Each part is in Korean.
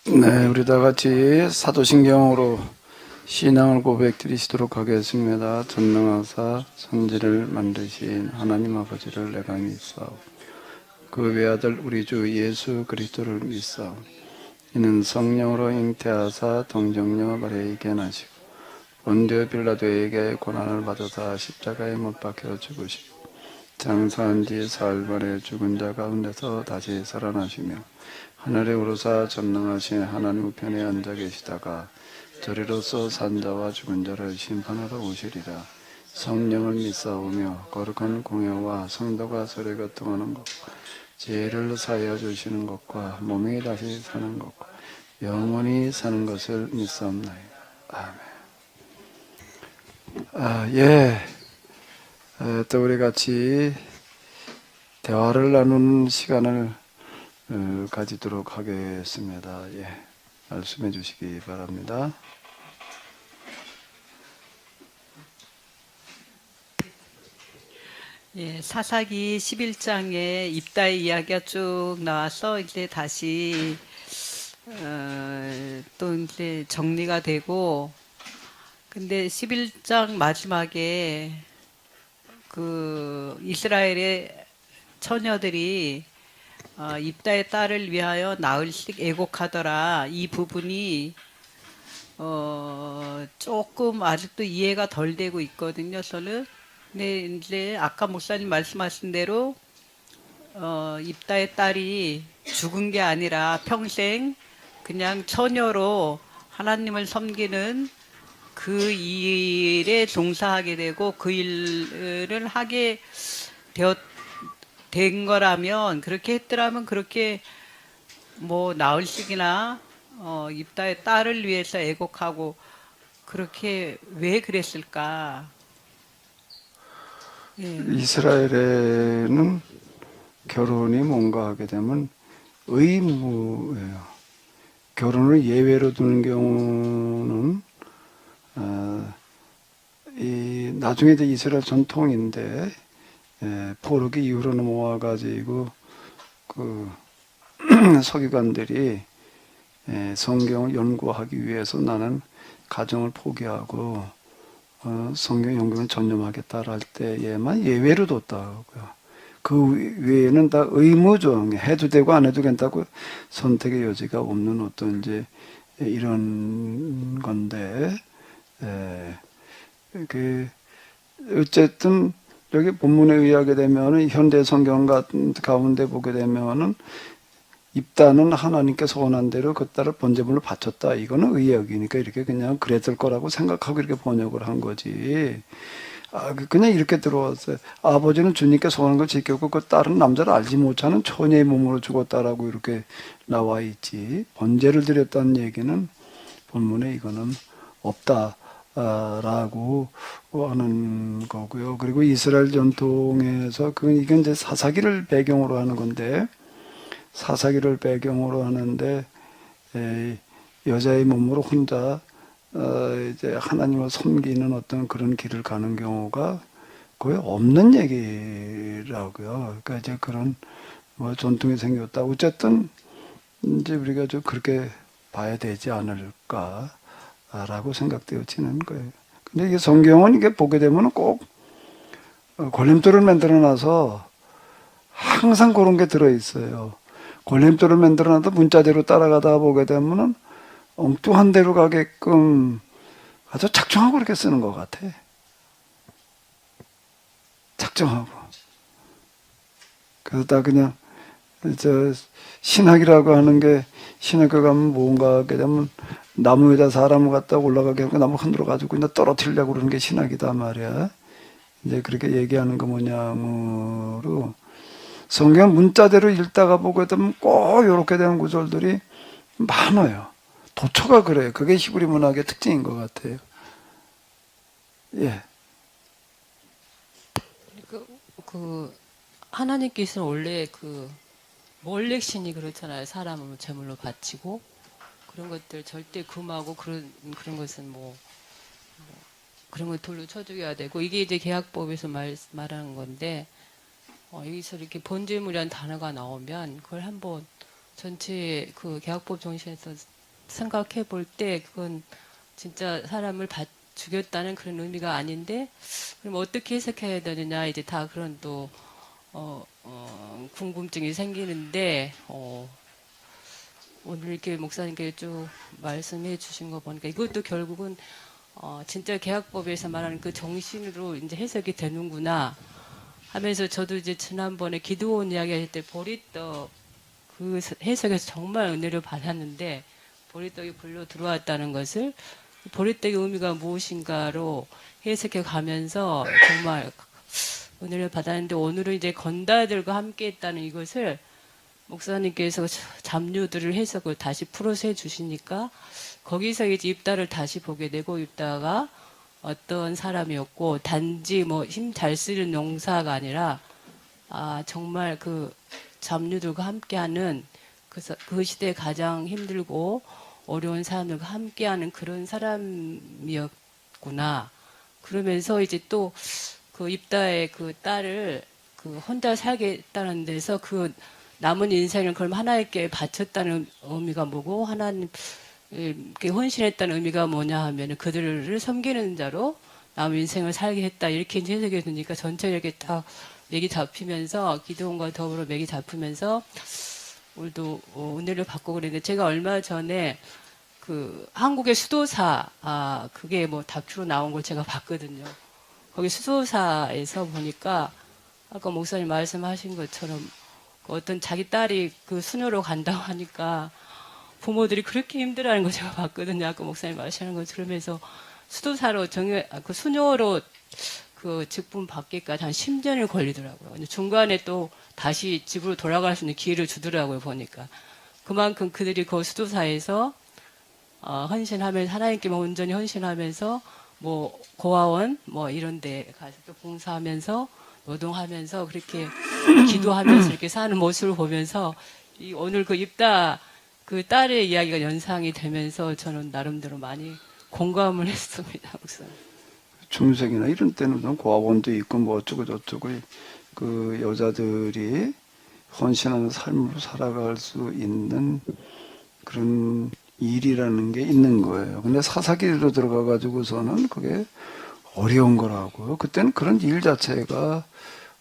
네, 우리 다 같이 사도신경으로 신앙을 고백드리시도록 하겠습니다. 전능하사 천지를 만드신 하나님 아버지를 내가 믿사오. 그 외아들 우리 주 예수 그리스도를 믿사오. 이는 성령으로 잉태하사 동정녀 마리아에게 나시고 본디오 빌라도에게 고난을 받으사 십자가에 못 박혀 죽으시고 장사한 지 사흘 만에 죽은 자 가운데서 다시 살아나시며 하늘에 오르사 전능하신 하나님 우편에 앉아 계시다가 저리로서 산자와 죽은 자를 심판하러 오시리라. 성령을 믿사오며 거룩한 공회와 성도가 서로 교통하는 것, 죄를 사하여 주시는 것과 몸이 다시 사는 것과 영원히 사는 것을 믿사옵나이다. 아멘. 예. 또 우리 같이 대화를 나누는 시간을 가지도록 하겠습니다. 예. 말씀해 주시기 바랍니다. 예, 사사기 11장에 입다의 이야기가 쭉 나와서 이제 다시 또 이제 정리가 되고, 근데 11장 마지막에 그 이스라엘의 처녀들이 입다의 딸을 위하여 나흘씩 애곡하더라. 이 부분이 조금 아직도 이해가 덜 되고 있거든요. 저는. 근데 이제 아까 목사님 말씀하신 대로 입다의 딸이 죽은 게 아니라 평생 그냥 처녀로 하나님을 섬기는 그 일에 종사하게 되고 그 일을 하게 된 거라면, 그렇게 했더라면 그렇게 뭐 나흘씩이나 입다의 딸을 위해서 애곡하고 그렇게 왜 그랬을까? 예. 이스라엘에는 결혼이 뭔가 하게 되면 의무예요. 결혼을 예외로 두는 경우는 나중에 이제 이스라엘 전통인데 포로기 이후로 넘어와 가지고 그 서기관들이 성경을 연구하기 위해서 나는 가정을 포기하고 성경 연구를 전념하겠다를 할 때에만 예외로 뒀다고요. 그 외에는 다 의무죠. 해도 되고 안 해도 된다고 선택의 여지가 없는 어떤 이제 이런 건데, 그 어쨌든 여기 본문에 의하게 되면은 현대 성경 같은 가운데 보게 되면은 입다는 하나님께서 원한 대로 그 딸을 번제물로 바쳤다. 이거는 의역이니까 이렇게 그냥 그랬을 거라고 생각하고 이렇게 번역을 한 거지. 그냥 이렇게 들어왔어요. 아버지는 주님께서 원한 걸 지켰고 그 딸은 남자를 알지 못하는 처녀의 몸으로 죽었다라고 이렇게 나와 있지. 번제를 드렸다는 얘기는 본문에 이거는 없다라고 하는 거고요. 그리고 이스라엘 전통에서 이건 이제 사사기를 배경으로 하는 건데, 사사기를 배경으로 하는데 여자의 몸으로 혼자 이제 하나님을 섬기는 어떤 그런 길을 가는 경우가 거의 없는 얘기라고요. 그러니까 이제 그런 뭐 전통이 생겼다. 어쨌든 이제 우리가 좀 그렇게 봐야 되지 않을까라고 생각되어지는 거예요. 근데 이게 성경은 이게 보게 되면 꼭 걸림돌을 만들어 놔서 항상 그런 게 들어 있어요. 걸림돌을 만들어놔도 문자대로 따라가다 보게 되면은 엉뚱한 데로 가게끔 아주 작정하고 이렇게 쓰는 것 같아. 작정하고. 그러다 그냥 신학이라고 하는 게, 신학교 가면 뭔가 하게 되면 나무 위에다 사람을 갖다 올라가게 하고 나무 흔들어 가지고 그냥 떨어뜨리려고 그러는 게 신학이다 말이야. 이제 그렇게 얘기하는 거 뭐냐므로, 성경 문자대로 읽다가 보게 되면 꼭 이렇게 되는 구절들이 많아요. 도처가 그래요. 그게 히브리 문학의 특징인 것 같아요. 예. 그 하나님께서는 원래 몰렉신이 그렇잖아요. 사람을 제물로 바치고 그런 것들 절대 금하고 그런 것은 그런 걸 돌로 쳐 죽여야 되고, 이게 이제 계약법에서 말하는 건데, 여기서 이렇게 번제물이라는 단어가 나오면 그걸 한번 전체 그 계약법 정신에서 생각해 볼 때 그건 진짜 사람을 죽였다는 그런 의미가 아닌데 그럼 어떻게 해석해야 되느냐 이제 다 그런 또 궁금증이 생기는데 오늘 이렇게 목사님께 쭉 말씀해 주신 거 보니까 이것도 결국은 진짜 계약법에서 말하는 그 정신으로 이제 해석이 되는구나 하면서 저도 이제 지난번에 기도원 이야기할 때 보리떡 그 해석에서 정말 은혜를 받았는데 보리떡이 불로 들어왔다는 것을 보리떡의 의미가 무엇인가로 해석해 가면서 정말 은혜를 받았는데 오늘은 이제 건다들과 함께 했다는 이것을 목사님께서 잡류들을 해석을 다시 풀어서 해주시니까 거기서 이제 입다를 다시 보게 되고 입다가 어떤 사람이었고 단지 뭐 힘 잘 쓰는 용사가 아니라 정말 그 잡류들과 함께하는 그 시대에 가장 힘들고 어려운 사람들과 함께하는 그런 사람이었구나. 그러면서 이제 또 그 입다의 그 딸을 그 혼자 살겠다는 데서 그 남은 인생을 그럼 하나님께 바쳤다는 의미가 뭐고 하나님께 헌신했다는 의미가 뭐냐 하면 그들을 섬기는 자로 남은 인생을 살게 했다 이렇게 해석해 두니까 전체 이렇게 딱 맥이 잡히면서 기도원과 더불어 맥이 잡히면서 오늘도 은혜를 받고 그랬는데 제가 얼마 전에 그 한국의 수도사 그게 뭐 다큐로 나온 걸 제가 봤거든요. 거기 수도사에서 보니까 아까 목사님 말씀하신 것처럼 어떤 자기 딸이 그 수녀로 간다고 하니까 부모들이 그렇게 힘들어하는 거 제가 봤거든요. 아까 목사님 말씀하는 거 들으면서 수도사로 그 수녀로 그 직분 받기까지 한 10년이 걸리더라고요. 근데 중간에 또 다시 집으로 돌아갈 수 있는 기회를 주더라고요. 보니까 그만큼 그들이 그 수도사에서 헌신하면서 하나님께만 온전히 헌신하면서 뭐 고아원 뭐 이런 데 가서 또 봉사하면서 노동하면서 그렇게 기도하면서 이렇게 사는 모습을 보면서 오늘 그 입다 그 딸의 이야기가 연상이 되면서 저는 나름대로 많이 공감을 했습니다. 목사님. 중생이나 이런 때는 고아원도 있고 뭐 어쩌고 저쩌고 그 여자들이 헌신하는 삶으로 살아갈 수 있는 그런 일이라는 게 있는 거예요. 근데 사사기로 들어가 가지고서는 그게 어려운 거라고요. 그때는 그런 일 자체가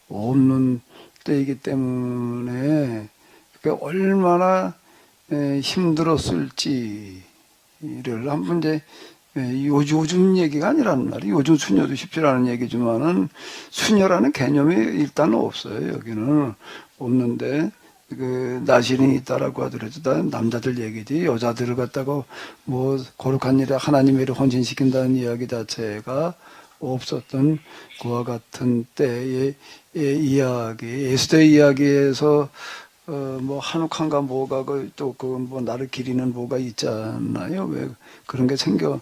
없는 때이기 때문에 그게 얼마나 힘들었을지를 한번 이제 요즘 얘기가 아니란 말이에요. 요즘 수녀도 쉽지 않은 얘기지만은 수녀라는 개념이 일단 없어요. 여기는 없는데 그 나신이 있다라고 하더라도 다 남자들 얘기지 여자들을 갖다가 뭐 거룩한 일에 하나님의 일을 헌신시킨다는 이야기 자체가 없었던 그와 같은 때의 이야기, 에스더의 이야기에서 뭐 한옥한가 뭐가 또 그 뭐 나를 기리는 뭐가 있잖아요. 왜 그런 게 생겨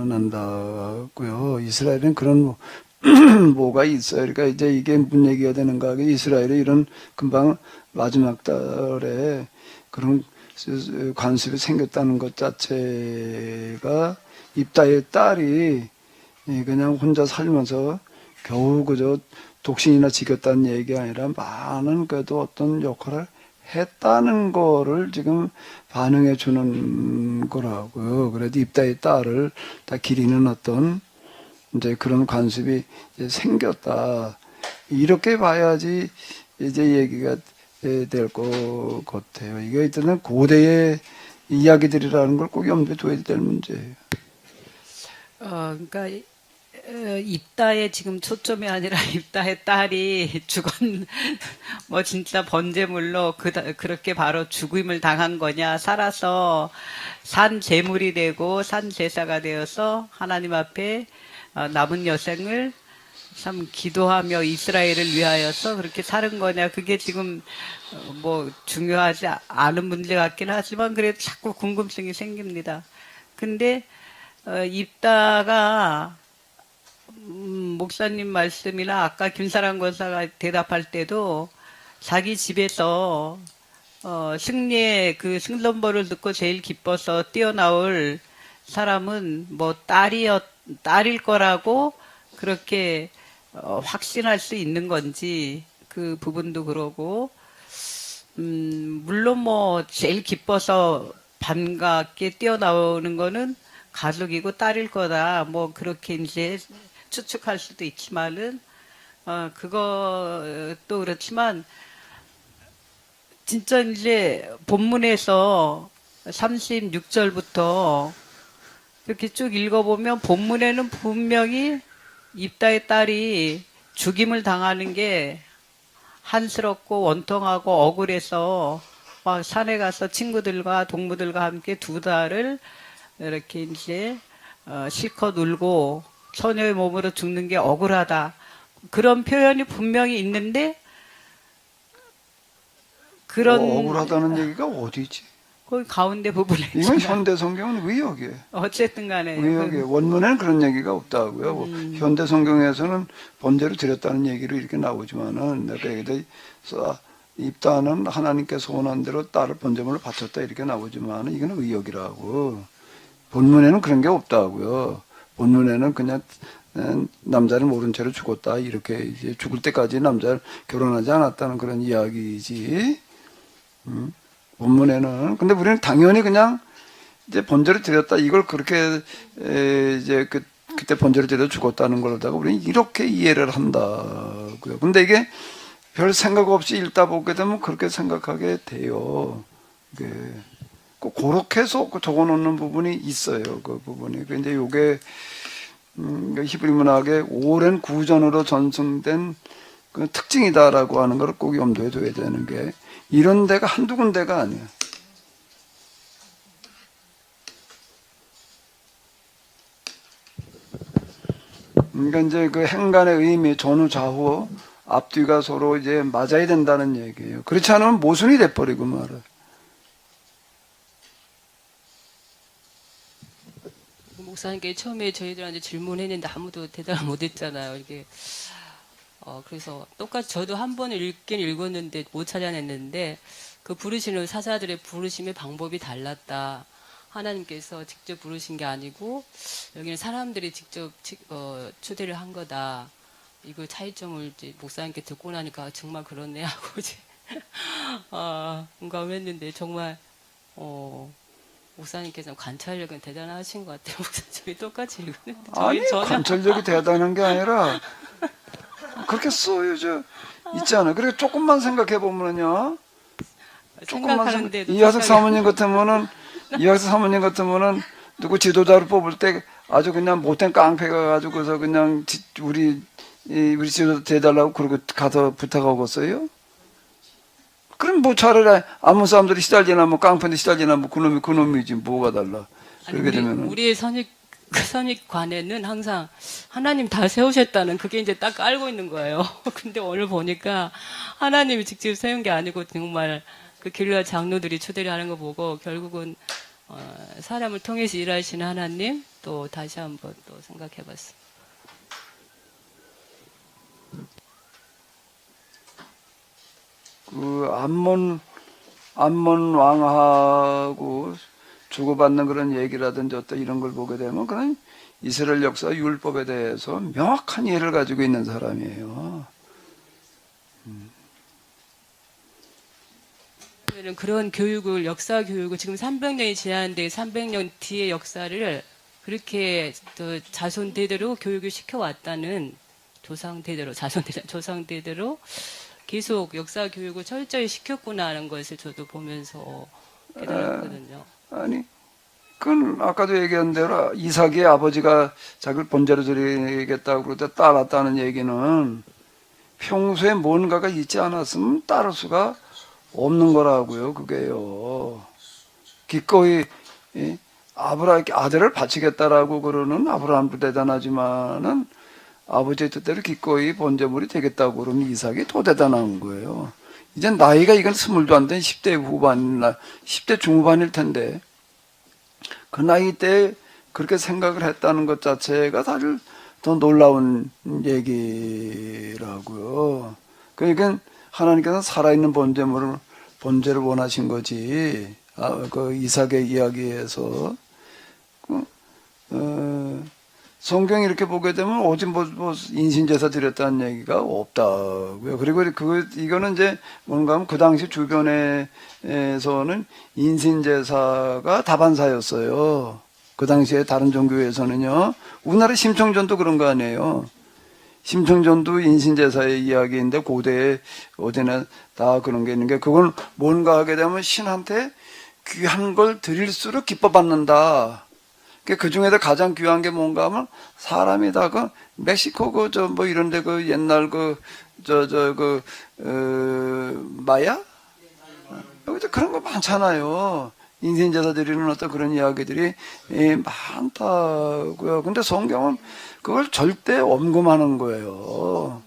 난다고요. 이스라엘은 그런 뭐가 있어요. 그러니까 이제 이게 무슨 얘기가 되는가? 이스라엘에 이런 금방 마지막 달에 그런 관습이 생겼다는 것 자체가 입다의 딸이 그냥 혼자 살면서 겨우 그저 독신이나 지켰다는 얘기가 아니라 많은 그래도 어떤 역할을 했다는 거를 지금 반응해 주는 거라고요. 그래도 입다의 딸을 다 기리는 어떤 이제 그런 관습이 이제 생겼다. 이렇게 봐야지 이제 얘기가 될 것 같아요. 이게 일단은 고대의 이야기들이라는 걸 꼭 염두에 둬야 될 문제예요. 그러니까 입다에 지금 초점이 아니라 입다의 딸이 뭐 진짜 번제물로 그렇게 바로 죽임을 당한 거냐, 살아서 산 제물이 되고 산 제사가 되어서 하나님 앞에 남은 여생을 참 기도하며 이스라엘을 위하여서 그렇게 사는 거냐, 그게 지금 뭐 중요하지 않은 문제 같긴 하지만 그래도 자꾸 궁금증이 생깁니다. 근데 입다가 목사님 말씀이나 아까 김사랑 권사가 대답할 때도 자기 집에서 승리의 그 승선벌을 듣고 제일 기뻐서 뛰어나올 사람은 뭐 딸일 거라고 그렇게 확신할 수 있는 건지 그 부분도 그러고 물론 뭐 제일 기뻐서 반갑게 뛰어나오는 거는 가족이고 딸일 거다. 뭐 그렇게 이제 추측할 수도 있지만은 그것도 그렇지만 진짜 이제 본문에서 36절부터 이렇게 쭉 읽어보면 본문에는 분명히 입다의 딸이 죽임을 당하는 게 한스럽고 원통하고 억울해서 막 산에 가서 친구들과 동무들과 함께 2달을 이렇게 이제 실컷 울고 처녀의 몸으로 죽는 게 억울하다. 그런 표현이 분명히 있는데 그런 억울하다는 얘기가 어디지? 거기 가운데 부분에 이건 있지만 현대 성경은 의역이에요. 어쨌든 간에 의역이에요. 원문에는 그런 얘기가 없다고요. 현대 성경에서는 번제로 드렸다는 얘기로 이렇게 나오지만은 내가 여기다 입다는 하나님께서 원한 대로 딸을 번제물로 바쳤다 이렇게 나오지만은 이건 의역이라고. 본문에는 그런 게 없다고요. 본문에는 그냥 남자를 모른 채로 죽었다 이렇게 이제 죽을 때까지 남자를 결혼하지 않았다는 그런 이야기지. 본문에는. 근데 우리는 당연히 그냥 이제 번제를 드렸다 이걸 그렇게 이제 그때 번제를 드려 죽었다는 걸로다가 우리는 이렇게 이해를 한다고요. 근데 이게 별 생각 없이 읽다 보게 되면 그렇게 생각하게 돼요. 이게 꼭 그렇게 적어 놓는 부분이 있어요. 그 부분이. 근데 요게 히브리 문학의 오랜 구전으로 전승된 그 특징이다라고 하는 걸 꼭 염두에 둬야 되는 게 이런 데가 한두 군데가 아니에요. 그러니까 이제 그 행간의 의미, 전후, 좌후, 앞뒤가 서로 이제 맞아야 된다는 얘기예요. 그렇지 않으면 모순이 돼버리고 말아요. 목사님께 처음에 저희들한테 질문했는데 아무도 대답을 못했잖아요. 이게 그래서 똑같이 저도 한 번을 읽긴 읽었는데 못 찾아냈는데 그 부르시는 사자들의 부르심의 방법이 달랐다. 하나님께서 직접 부르신 게 아니고 여기는 사람들이 직접 초대를 한 거다. 이거 차이점을 이제 목사님께 듣고 나니까 정말 그렇네 하고 이제 공감했는데 정말 목사님께서 관찰력은 대단하신 것 같아요. 목사님이 똑같이 읽었는데 아니 관찰력이 대단한 게 아니라 그렇게 써요. 있잖아요. 그리고 조금만 생각해 보면요. 생각하는데도 이하석 사모님 같으면은 누구 지도자를 뽑을 때 아주 그냥 못된 깡패가 가지고서 그냥 우리 지도자 대달라고 그러고 가서 부탁하겠어요? 그럼 뭐 차라리 아무 사람들이 시달리나 뭐 깡패한테 시달리나 뭐 그놈이지 뭐가 달라. 그렇게 되면은 우리의 선입관에는 항상 하나님 다 세우셨다는 그게 이제 딱 알고 있는 거예요. 근데 오늘 보니까 하나님이 직접 세운 게 아니고 정말 그 길라 장로들이 초대를 하는 거 보고 결국은 사람을 통해서 일하시는 하나님 또 다시 한번 또 생각해봤어요. 그 암몬 왕하고 주고받는 그런 얘기라든지 어떤 이런 걸 보게 되면 그냥 이스라엘 역사 율법에 대해서 명확한 이해를 가지고 있는 사람이에요. 그런 교육을 역사 교육을 지금 300년이 지났는데 300년 뒤의 역사를 그렇게 또 자손 대대로 교육을 시켜왔다는 조상 대대로 계속 역사 교육을 철저히 시켰구나 하는 것을 저도 보면서 깨달았거든요. 아니, 그건 아까도 얘기한 대로 이삭의 아버지가 자기를 번제로 드리겠다고 그럴 때 따랐다는 얘기는 평소에 뭔가가 있지 않았으면 따를 수가 없는 거라고요. 그게요. 기꺼이 아브라함께 아들을 바치겠다라고 그러는 아브라함도 대단하지만은 아버지의 뜻대로 기꺼이 번제물이 되겠다고 그러면 이삭이 더 대단한 거예요. 이제 나이가 이건 20도 안 된 10대 후반, 10대 중후반일 텐데 그 나이 때 그렇게 생각을 했다는 것 자체가 사실 더 놀라운 얘기라고요. 그러니까 하나님께서 살아있는 번제를 원하신 거지. 그 이삭의 이야기에서 성경 이렇게 보게 되면 오직 뭐 인신제사 드렸다는 얘기가 없다고요. 그리고 이거는 이제 뭔가 하면 그 당시 주변에서는 인신제사가 다반사였어요. 그 당시에 다른 종교에서는요. 우리나라 심청전도 그런 거 아니에요. 심청전도 인신제사의 이야기인데 고대에 어디나 다 그런 게 있는 게 그걸 뭔가 하게 되면 신한테 귀한 걸 드릴수록 기뻐 받는다. 그 중에서 가장 귀한 게 뭔가 하면 사람이 다 멕시코 뭐 이런데 옛날 마야? 여기도 그런 거 많잖아요. 인신제사 드리는 어떤 그런 이야기들이 많다고요. 근데 성경은 그걸 절대 엄금하는 거예요.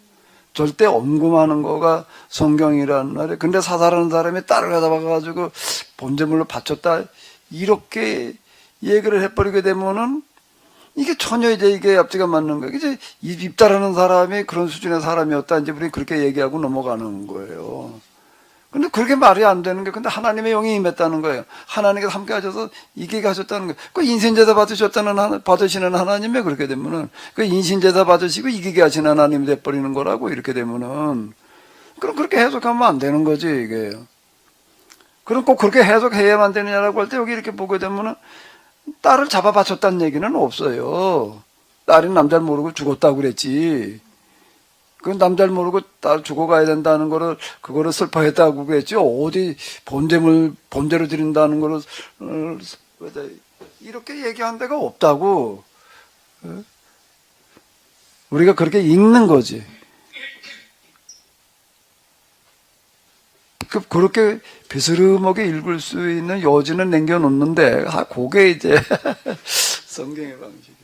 절대 엄금하는 거가 성경이라는 말이에요. 근데 사살하는 사람이 딸을 가다 박아가지고 번제물로 바쳤다. 이렇게 얘기를 해버리게 되면은 이게 전혀 이제 이게 앞뒤가 맞는 거예요. 이제 입달하는 사람이 그런 수준의 사람이었다. 이제 우리 그렇게 얘기하고 넘어가는 거예요. 근데 그렇게 말이 안 되는 게, 근데 하나님의 영이 임했다는 거예요. 하나님께서 함께 하셔서 이기게 하셨다는 거예요. 그 인신제사 받으시는 하나님이 그렇게 되면은, 그 인신제사 받으시고 이기게 하시는 하나님이 돼버리는 거라고, 이렇게 되면은. 그럼 그렇게 해석하면 안 되는 거지, 이게. 그럼 꼭 그렇게 해석해야만 되느냐라고 할 때 여기 이렇게 보게 되면은, 딸을 잡아 바쳤다는 얘기는 없어요. 딸이 남자를 모르고 죽었다고 그랬지. 그 남자를 모르고 딸 죽어가야 된다는 그거를 슬퍼했다고 그랬죠. 어디 번제로 드린다는 거를, 이렇게 얘기한 데가 없다고. 우리가 그렇게 읽는 거지. 그렇게 비스름하게 읽을 수 있는 여지는 남겨놓는데, 그게 이제 성경의 방식이에요.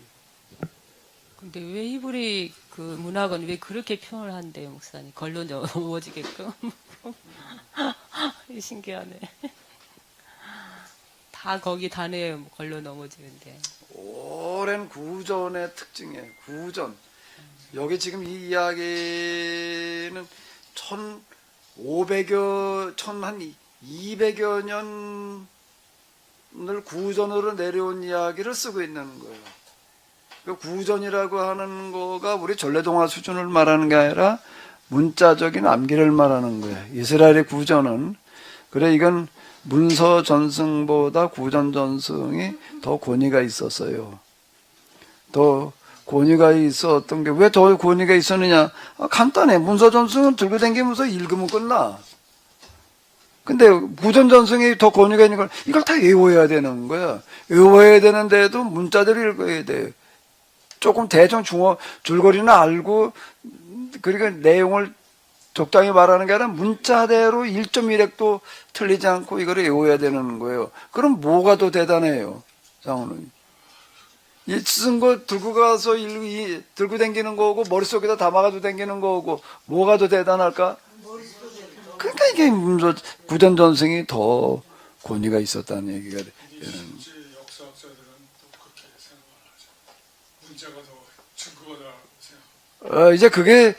근데 왜 히브리 그 문학은 왜 그렇게 표현을 한대요, 목사님? 걸로 넘어지게끔. 신기하네. 다 거기 단어에 걸로 넘어지는데. 오랜 구전의 특징이에요. 구전. 여기 지금 이 이야기는 200여 년을 구전으로 내려온 이야기를 쓰고 있는 거예요. 그 구전이라고 하는 거가 우리 전래동화 수준을 말하는 게 아니라 문자적인 암기를 말하는 거예요. 이스라엘의 구전은, 그래, 이건 문서 전승보다 구전 전승이 더 권위가 있었어요. 더 권위가 있었던 게, 왜 더 권위가 있었느냐? 간단해. 문서 전승은 들고 다니면서 읽으면 끝나. 근데 구전 전승이 더 권위가 있는 걸, 이걸 다 외워야 되는 거야. 외워야 되는데도 문자대로 읽어야 돼요. 조금 대충 줄거리는 알고, 그러니까 내용을 적당히 말하는 게 아니라 문자대로 1.1획도 틀리지 않고 이걸 외워야 되는 거예요. 그럼 뭐가 더 대단해요, 장훈은? 이 쓴 거 들고 가서 들고 다니는 거고, 머릿속에다 담아가지고 다니는 거고, 뭐가 더 대단할까? 그러니까 이게 구전 전승이 더 권위가 있었다는 얘기가 되는. 이제 그게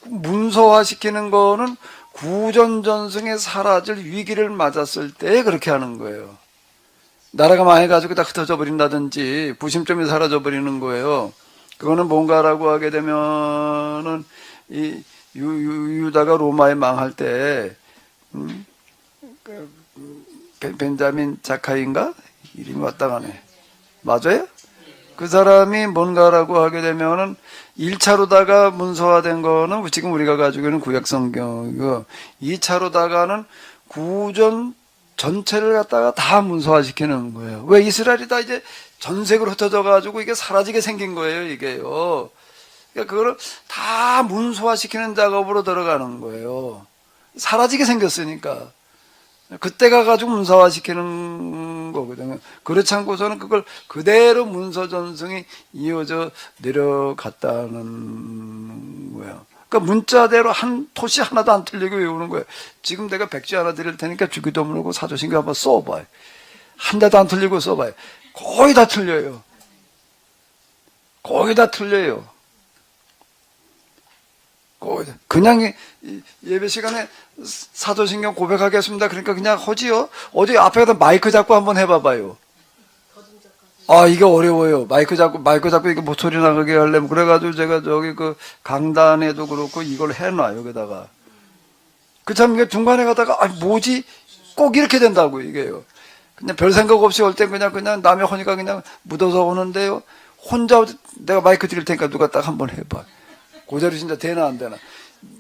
문서화시키는 거는 구전전승에 사라질 위기를 맞았을 때 그렇게 하는 거예요. 나라가 망해가지고 다 흩어져 버린다든지 구심점이 사라져 버리는 거예요. 그거는 뭔가라고 하게 되면은 이 유다가 로마에 망할 때 벤자민 자카인가 이름이 왔다 가네. 맞아요? 그 사람이 뭔가라고 하게 되면은 1차로다가 문서화된 거는 지금 우리가 가지고 있는 구약성경이고, 2차로다가는 구전 전체를 갖다가 다 문서화시키는 거예요. 왜? 이스라엘이 다 이제 전색으로 흩어져 가지고 이게 사라지게 생긴 거예요, 이게요. 그러니까 그거를 다 문서화시키는 작업으로 들어가는 거예요. 사라지게 생겼으니까. 그때 가가지고 문서화시키는 거거든요. 그렇지 않고서는 그걸 그대로 문서 전승이 이어져 내려갔다는 거예요. 그러니까 문자대로 한 토시 하나도 안 틀리고 외우는 거예요. 지금 내가 백지 하나 드릴 테니까 주기도문하고 사도신경 한번 써봐요. 한 대도 안 틀리고 써봐요. 거의 다 틀려요. 거의 다 틀려요. 그냥 예배 시간에 사도신경 고백하겠습니다. 그러니까 그냥 하지요. 어디 앞에다 마이크 잡고 한번 해봐봐요. 아, 이게 어려워요. 마이크 잡고 이게 뭐 소리 나가게 하려면. 그래가지고 제가 저기 그 강단에도 그렇고 이걸 해놔요, 여기다가. 그 참, 이게 중간에 가다가, 아, 뭐지? 꼭 이렇게 된다고, 이게요. 그냥 별 생각 없이 올 땐 그냥 남의 허니까 그냥 묻어서 오는데요. 혼자 내가 마이크 드릴 테니까 누가 딱 한번 해봐. 그 자리 진짜 되나 안 되나.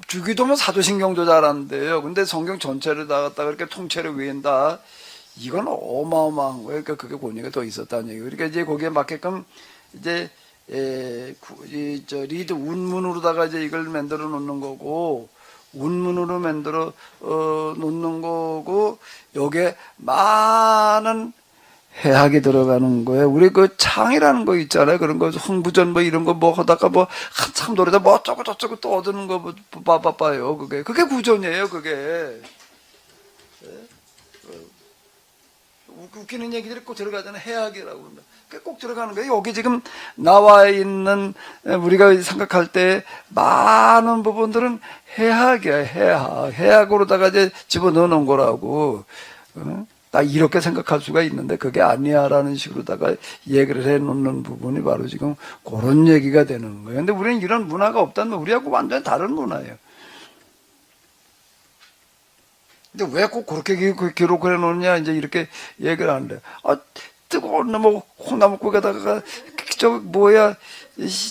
주기도면 사도신경도 잘하는데요. 근데 성경 전체를 다 갖다가 이렇게 통째로 외운다. 이건 어마어마한 거예요. 그러니까 그게 권위가 더 있었다는 얘기예요. 그러니까 이제 거기에 맞게끔 이제 리드 운문으로다가 이제 이걸 만들어 놓는 거고, 운문으로 만들어 놓는 거고, 여기에 많은 해학이 들어가는 거예요. 우리 그 창이라는 거 있잖아요. 그런 거 흥부전 뭐 이런 거 뭐 하다가 뭐 한참 노래다 뭐 어쩌고 저쩌고 또 얻는 거 뭐 봐봐요. 그게 구전이에요. 그게. 웃기는 얘기들이 꼭 들어가잖아요. 해학이라고. 그게 꼭 들어가는 거예요. 여기 지금 나와 있는 우리가 생각할 때 많은 부분들은 해학이야. 해학으로다가 이제 집어넣어 놓은 거라고. 나 이렇게 생각할 수가 있는데 그게 아니야라는 식으로다가 얘기를 해놓는 부분이 바로 지금 그런 얘기가 되는 거예요. 근데 우리는 이런 문화가 없다면 우리하고 완전히 다른 문화예요. 근데 왜 꼭 그렇게 기록을 해놓느냐 이제 이렇게 얘기를 하는데, 아, 뜨거운 뭐 콩나물국에다가 저 뭐야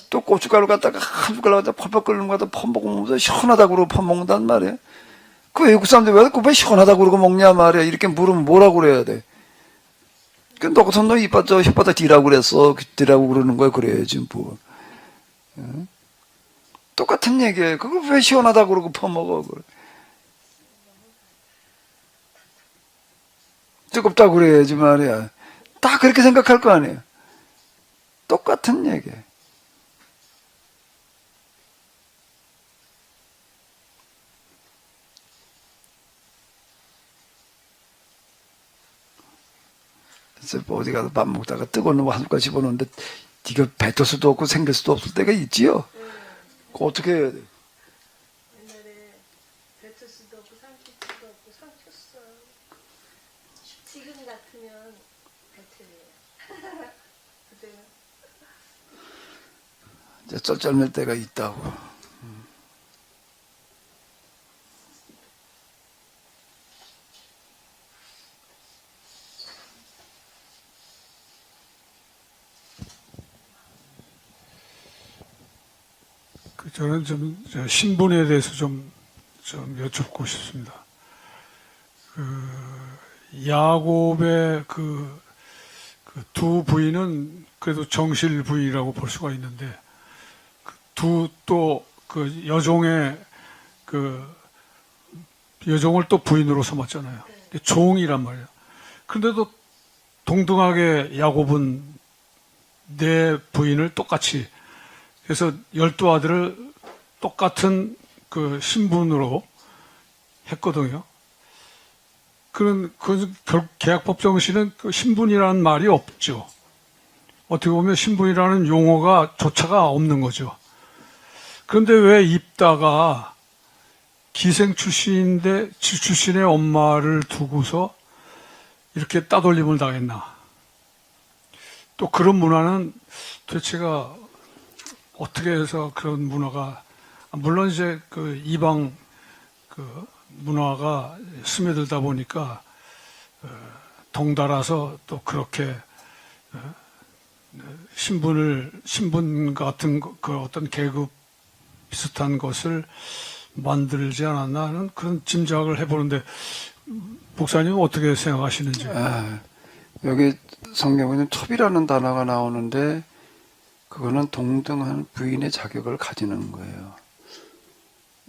또 고춧가루 갖다가 한 숟가락 갖다 펄펄 끓는 거 갖다 퍼먹으면서 시원하다고 그러고 퍼먹는단 말이에요. 그 외국 사람들 왜 시원하다고 그러고 먹냐 말이야. 이렇게 물으면 뭐라고 그래야 돼. 그 너 같은 너 혓바닥 뒤라고 그랬어. 뒤라고 그러는 거야. 그래야지 뭐. 응? 똑같은 얘기예요. 그거 왜 시원하다고 그러고 퍼먹어. 그래. 뜨겁다고 그래야지 말이야. 다 그렇게 생각할 거 아니에요. 똑같은 얘기예요. 그래서 어디 가서 밥 먹다가 뜨거운 거 한 숟갈 집어넣는데 네가 뱉을 수도 없고 생길 수도 없을 때가 있지요. 그거 어떻게 해야 돼? 옛날에 뱉을 수도 없고 삼킬 수도 없고 삼켰어. 지금 같으면 뱉으래요. 그때는 이제 쩔쩔맬 때가 있다고. 저는 저 신분에 대해서 좀 여쭙고 싶습니다. 야곱의 그 두 부인은 그래도 정실 부인이라고 볼 수가 있는데, 또 그 여종의 여종을 또 부인으로 삼았잖아요. 종이란 말이에요. 그런데도 동등하게 야곱은 내 부인을 똑같이, 그래서 12아들을 똑같은 그 신분으로 했거든요. 계약법 정신은 그 신분이라는 말이 없죠. 어떻게 보면 신분이라는 용어가 조차가 없는 거죠. 그런데 왜 입다가 기생 출신의 엄마를 두고서 이렇게 따돌림을 당했나? 또 그런 문화는 도대체가 어떻게 해서 그런 문화가, 물론 이제 그 이방 그 문화가 스며들다 보니까 덩달아서 또 그렇게 신분 같은 그 어떤 계급 비슷한 것을 만들지 않았나 하는 그런 짐작을 해보는데, 목사님은 어떻게 생각하시는지? 여기 성경에는 첩이라는 단어가 나오는데 그거는 동등한 부인의 자격을 가지는 거예요.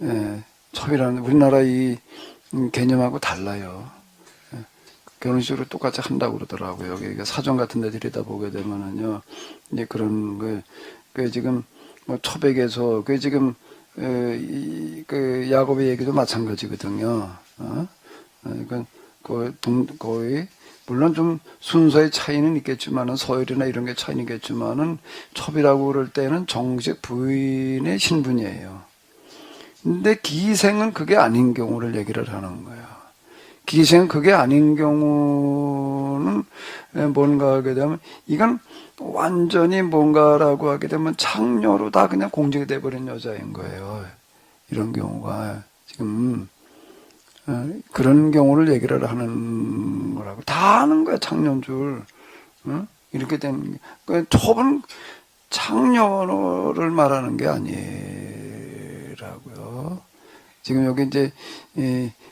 예, 첩이라는 우리나라 이 개념하고 달라요. 예, 결혼식으로 똑같이 한다고 그러더라고요. 여기 사전 같은 데 들여다보게 되면은요, 이제 그런 거, 그 지금 뭐 첩에게서 그 지금 그 야곱의 얘기도 마찬가지거든요. 이건 거의 물론 좀 순서의 차이는 있겠지만은 서열이나 이런 게 차이는 있겠지만은 첩이라고 그럴 때는 정식 부인의 신분이에요. 근데 기생은 그게 아닌 경우를 얘기를 하는 거예요. 기생 그게 아닌 경우는 뭔가 하게 되면 이건 완전히 뭔가라고 하게 되면 창녀로 다 그냥 공정이 돼버린 여자인 거예요. 이런 경우가 지금 그런 경우를 얘기를 하는 거라고. 다 아는 거야, 창녀인 줄. 이렇게 된 게. 첩은 창녀를 말하는 게 아니라고요. 지금 여기 이제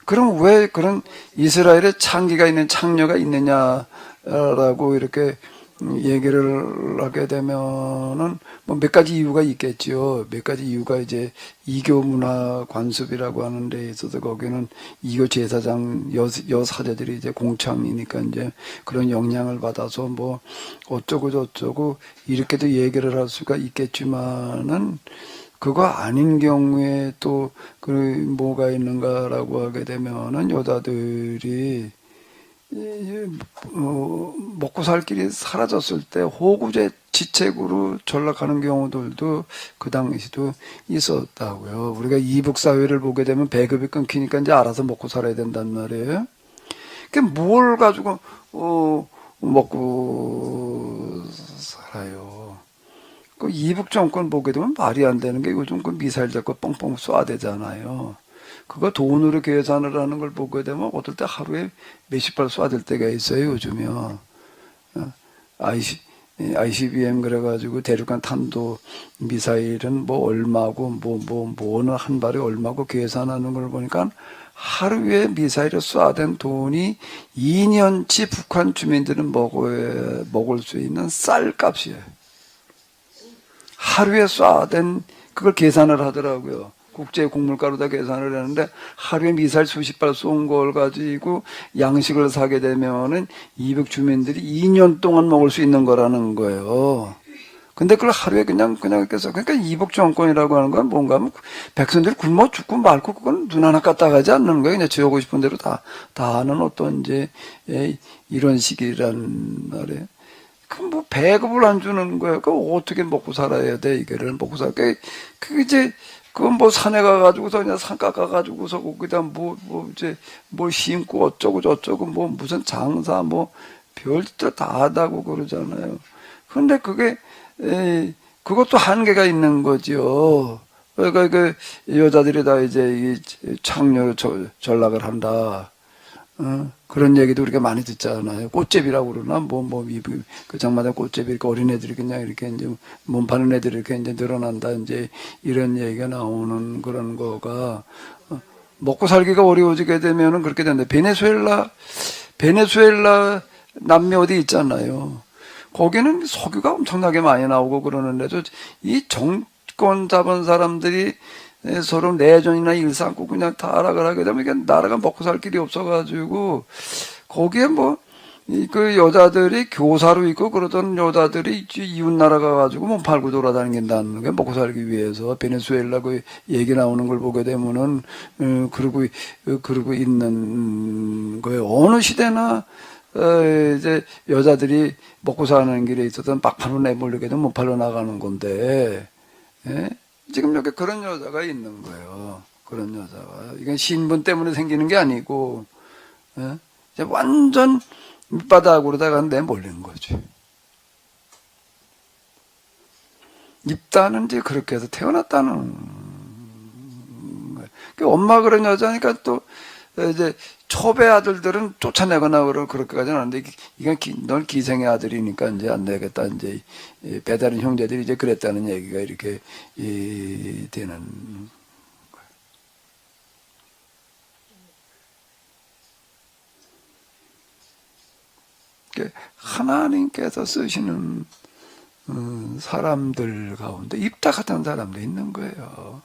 그럼 왜 그런 이스라엘에 창기가 있는 창녀가 있느냐라고 이렇게 얘기를 하게 되면은 뭐 몇 가지 이유가 있겠죠. 몇 가지 이유가 이제 이교 문화 관습이라고 하는 데 있어서 거기는 이교 제사장 여사제들이 이제 공창이니까 이제 그런 영향을 받아서 뭐 어쩌고 저쩌고 이렇게도 얘기를 할 수가 있겠지만은 그거 아닌 경우에 또 그 뭐가 있는가라고 하게 되면은 여자들이 먹고 살 길이 사라졌을 때 호구제 지책으로 전락하는 경우들도 그 당시도 있었다고요. 우리가 이북 사회를 보게 되면 배급이 끊기니까 이제 알아서 먹고 살아야 된단 말이에요. 그 뭘 가지고 먹고 살아요. 그 이북 정권 보게 되면 말이 안 되는 게 요즘 그 미사일 잡고 뻥뻥 쏴대잖아요. 그거 돈으로 계산을 하는 걸 보게 되면 어떨 때 하루에 몇십 발 쏴댈 때가 있어요, 요즘요. ICBM 그래가지고 대륙간 탄도 미사일은 뭐 얼마고 뭐는 한 발에 얼마고 계산하는 걸 보니까 하루에 미사일을 쏴댄 돈이 2년치 북한 주민들은 먹을 수 있는 쌀값이에요. 하루에 쏴댄 그걸 계산을 하더라고요. 국제 곡물가루다 계산을 했는데 하루에 미사일 수십 발 쏜 걸 가지고 양식을 사게 되면은 이북 주민들이 2년 동안 먹을 수 있는 거라는 거예요. 근데 그걸 하루에 그냥 이렇게 써. 그러니까 이북 정권이라고 하는 건 뭔가 하면 백성들이 굶어 죽고 말고 그건 눈 하나 까딱하지 않는 거예요. 그냥 지어고 싶은 대로 다 하는 어떤 이제 이런 식이란 말이에요. 그 뭐 배급을 안 주는 거예요. 그 어떻게 먹고 살아야 돼 이거를 먹고 살. 그 이제 그건 뭐 산에 가가지고서 그냥 산가 가가지고서 거기다 뭐 이제 뭐 심고 어쩌고 저쩌고 뭐 무슨 장사 뭐 별짓도 다 하다고 그러잖아요. 근데 그게 그것도 한계가 있는 거죠. 그러니까 그 여자들이 다 이제 이 창녀 전락을 한다. 그런 얘기도 우리가 많이 듣잖아요. 꽃제비라고 그러나, 그 장마다 꽃제비, 이렇게 어린애들이 그냥 이렇게 이제 몸 파는 애들이 이렇게 이제 늘어난다, 이제 이런 얘기가 나오는 그런 거가, 먹고 살기가 어려워지게 되면은 그렇게 된다. 베네수엘라 남미 어디 있잖아요. 거기는 석유가 엄청나게 많이 나오고 그러는데도 이 정권 잡은 사람들이 서로 내전이나 일삼고 그냥 타락을 하게 되면 이게 나라가 먹고 살 길이 없어가지고 거기에 그 여자들이 교사로 있고 그러던 여자들이 이웃 나라 가가지고 몸 팔고 돌아다닌다는 게 먹고 살기 위해서 베네수엘라 그 얘기 나오는 걸 보게 되면은 그러고 있는 거예요. 어느 시대나 이제 여자들이 먹고 사는 길에 있어서 막판으로 내몰리게 되면 못 팔러 나가는 건데. 예? 지금 여기 그런 여자가 있는 거예요. 그런 여자가. 이건 신분 때문에 생기는 게 아니고, 이제 완전 밑바닥으로다가 내몰린 거지. 입다는 이제 그렇게 해서 태어났다는 거예요. 엄마 그런 여자니까 또, 이제 초배 아들들은 쫓아내거나 그렇게까지는 않는데 이건 넌 기생의 아들이니까 이제 안 되겠다 이제 배다른 형제들이 이제 그랬다는 얘기가 이렇게 되는 거예요. 하나님께서 쓰시는 사람들 가운데 입다 같은 사람도 있는 거예요.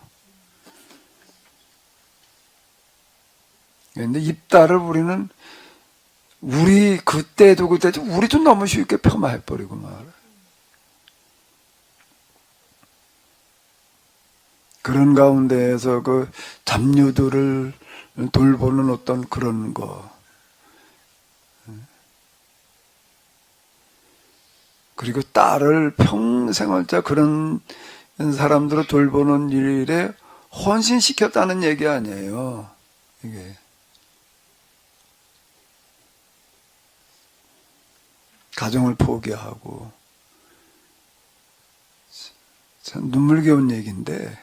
근데 입다를 우리 그때도 우리도 너무 쉽게 폄하해버리고 말아. 그런 가운데에서 그 잡류들을 돌보는 어떤 그런 거. 그리고 딸을 평생을 그런 사람들을 돌보는 일에 헌신시켰다는 얘기 아니에요. 이게. 가정을 포기하고 참 눈물겨운 얘기인데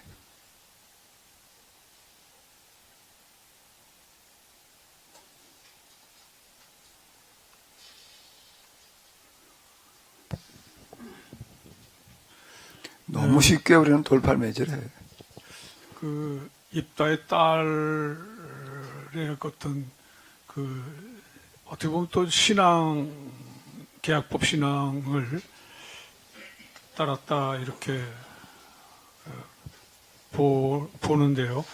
너무 쉽게 우리는 돌팔매질해. 그 입다의 딸의 어떤 그 어떻게 보면 또 계약법 신앙을 따랐다 이렇게 보는데요.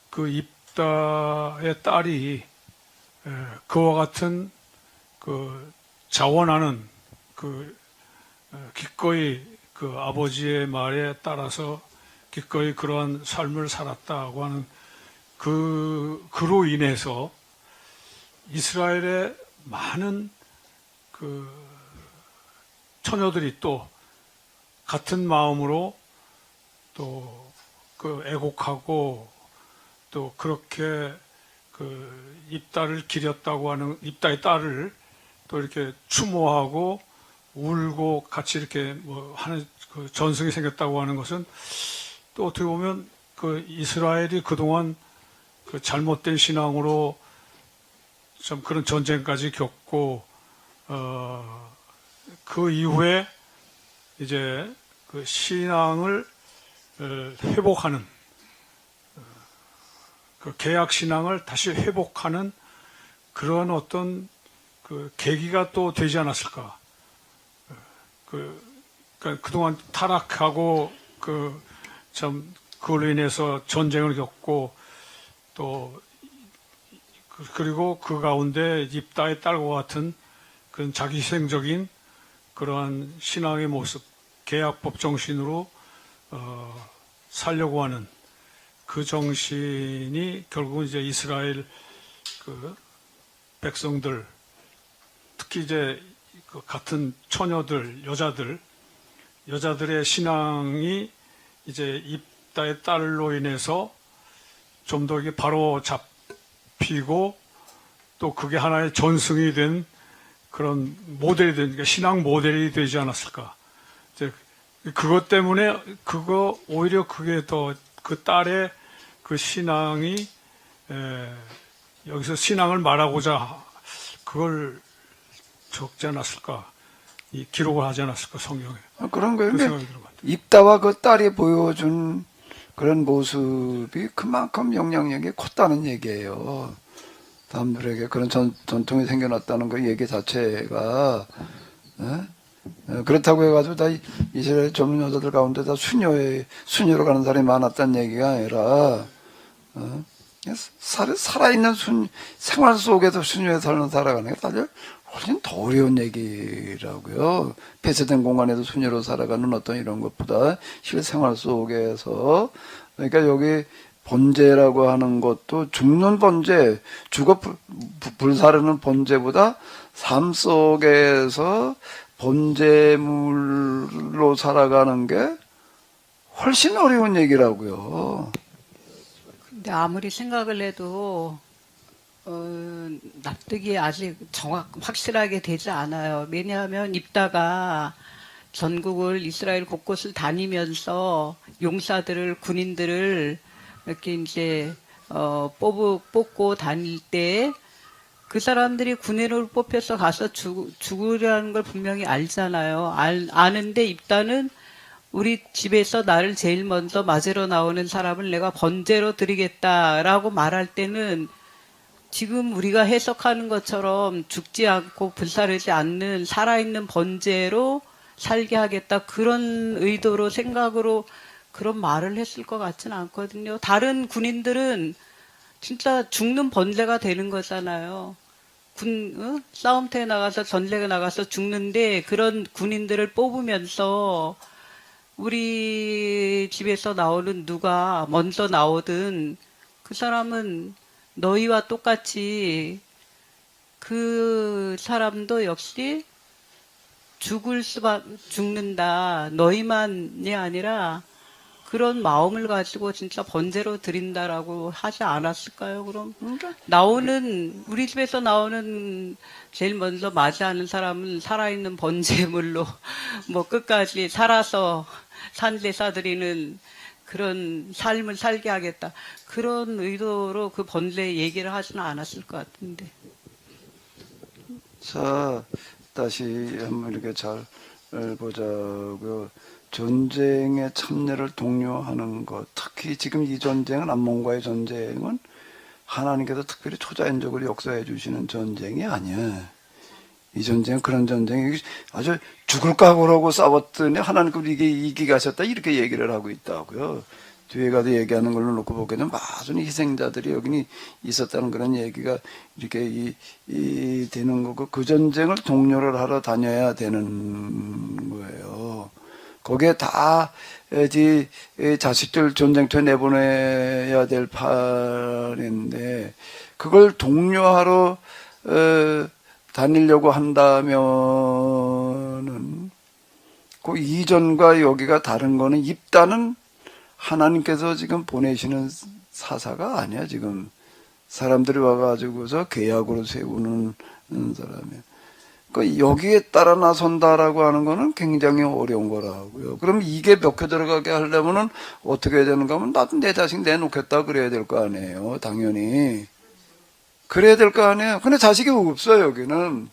그 입다의 딸이 그와 같은 그 자원하는 그 기꺼이 그 아버지의 말에 따라서 기꺼이 그러한 삶을 살았다고 하는 그로 인해서 이스라엘의 많은 그 처녀들이 또 같은 마음으로 또 그 애곡하고 또 그렇게 그 입다를 기렸다고 하는 입다의 딸을 또 이렇게 추모하고 울고 같이 이렇게 뭐 하는 그 전승이 생겼다고 하는 것은 또 어떻게 보면 그 이스라엘이 그동안 그 잘못된 신앙으로 좀 그런 전쟁까지 겪고 그 이후에 이제 그 신앙을 회복하는 그 계약 신앙을 다시 회복하는 그런 어떤 그 계기가 또 되지 않았을까? 그러니까 그동안 타락하고 그걸로 인해서 전쟁을 겪고 또 그리고 그 가운데 입다의 딸과 같은 그런 자기 희생적인 그러한 신앙의 모습, 계약법 정신으로 살려고 하는 그 정신이 결국은 이제 이스라엘 그 백성들, 특히 이제 그 같은 처녀들, 여자들의 신앙이 이제 입다의 딸로 인해서 좀 더 이게 바로 잡히고 또 그게 하나의 전승이 된 그런 모델이 된, 그러니까 신앙 모델이 되지 않았을까. 이제 그것 때문에 오히려 그게 더 그 딸의 그 신앙이 여기서 신앙을 말하고자 그걸 적지 않았을까, 이 기록을 하지 않았을까 성경에. 그런 거예요. 그 생각이 들어요. 입다와 그 딸이 보여준 그런 모습이 그만큼 영향력이 컸다는 얘기예요. 사람들에게 그런 전통이 생겨났다는 그 얘기 자체가 그렇다고 해가지고 다 이스라엘 젊은 여자들 가운데 다 수녀로 가는 사람이 많았다는 얘기가 아니라 살아있는 생활 속에서 수녀에 살아가는 게 사실 훨씬 더 어려운 얘기라고요. 폐쇄된 공간에서 수녀로 살아가는 어떤 이런 것보다 실생활 속에서, 그러니까 여기 번제라고 하는 것도 죽는 번제, 죽어 불사르는 번제보다 삶 속에서 번제물로 살아가는 게 훨씬 어려운 얘기라고요. 근데 아무리 생각을 해도 납득이 아직 확실하게 되지 않아요. 왜냐하면 입다가 전국을 이스라엘 곳곳을 다니면서 용사들을, 군인들을 이렇게 이제 뽑고 다닐 때 그 사람들이 군인으로 뽑혀서 가서 죽으려는 걸 분명히 알잖아요. 아는데 입다는 우리 집에서 나를 제일 먼저 맞으러 나오는 사람을 내가 번제로 드리겠다라고 말할 때는 지금 우리가 해석하는 것처럼 죽지 않고 불사르지 않는 살아있는 번제로 살게 하겠다, 그런 의도로 생각으로 그런 말을 했을 것 같지는 않거든요. 다른 군인들은 진짜 죽는 번제가 되는 거잖아요. 싸움터에 나가서 전쟁에 나가서 죽는데 그런 군인들을 뽑으면서 우리 집에서 나오는 누가 먼저 나오든 그 사람은 너희와 똑같이 그 사람도 역시 죽는다. 너희만이 아니라 그 그런 마음을 가지고 진짜 번제로 드린다라고 하지 않았을까요? 그럼 우리 집에서 나오는 제일 먼저 맞이하는 사람은 살아있는 번제물로 뭐 끝까지 살아서 산제사 드리는 그런 삶을 살게 하겠다. 그런 의도로 그 번제 얘기를 하지는 않았을 것 같은데. 자, 다시 한번 이렇게 잘 보자고요. 전쟁에 참여를 독려하는 것, 특히 지금 이 전쟁은 암몬과의 전쟁은 하나님께서 특별히 초자연적으로 역사해 주시는 전쟁이 아니야. 이 전쟁은 그런 전쟁이 아주 죽을 각오라고 싸웠더니 하나님께서 이게 이기게 하셨다 이렇게 얘기를 하고 있다고요. 뒤에 가서 얘기하는 걸로 놓고 보기에는 많은 희생자들이 여기 있었다는 그런 얘기가 이렇게 되는 거고, 그 전쟁을 독려를 하러 다녀야 되는 거예요. 거기에 다 자식들 전쟁터에 내보내야 될 판인데 그걸 독려하러 다니려고 한다면은 그 이전과 여기가 다른 거는, 입다는 하나님께서 지금 보내시는 사사가 아니야. 지금 사람들이 와가지고서 계약으로 세우는 사람이야. 그 여기에 따라 나선다라고 하는 거는 굉장히 어려운 거라고요. 그럼 이게 먹혀 들어가게 하려면은 어떻게 해야 되는가 하면, 나도 내 자식 내놓겠다 그래야 될 거 아니에요. 당연히 그래야 될 거 아니에요. 근데 자식이 없어요. 여기는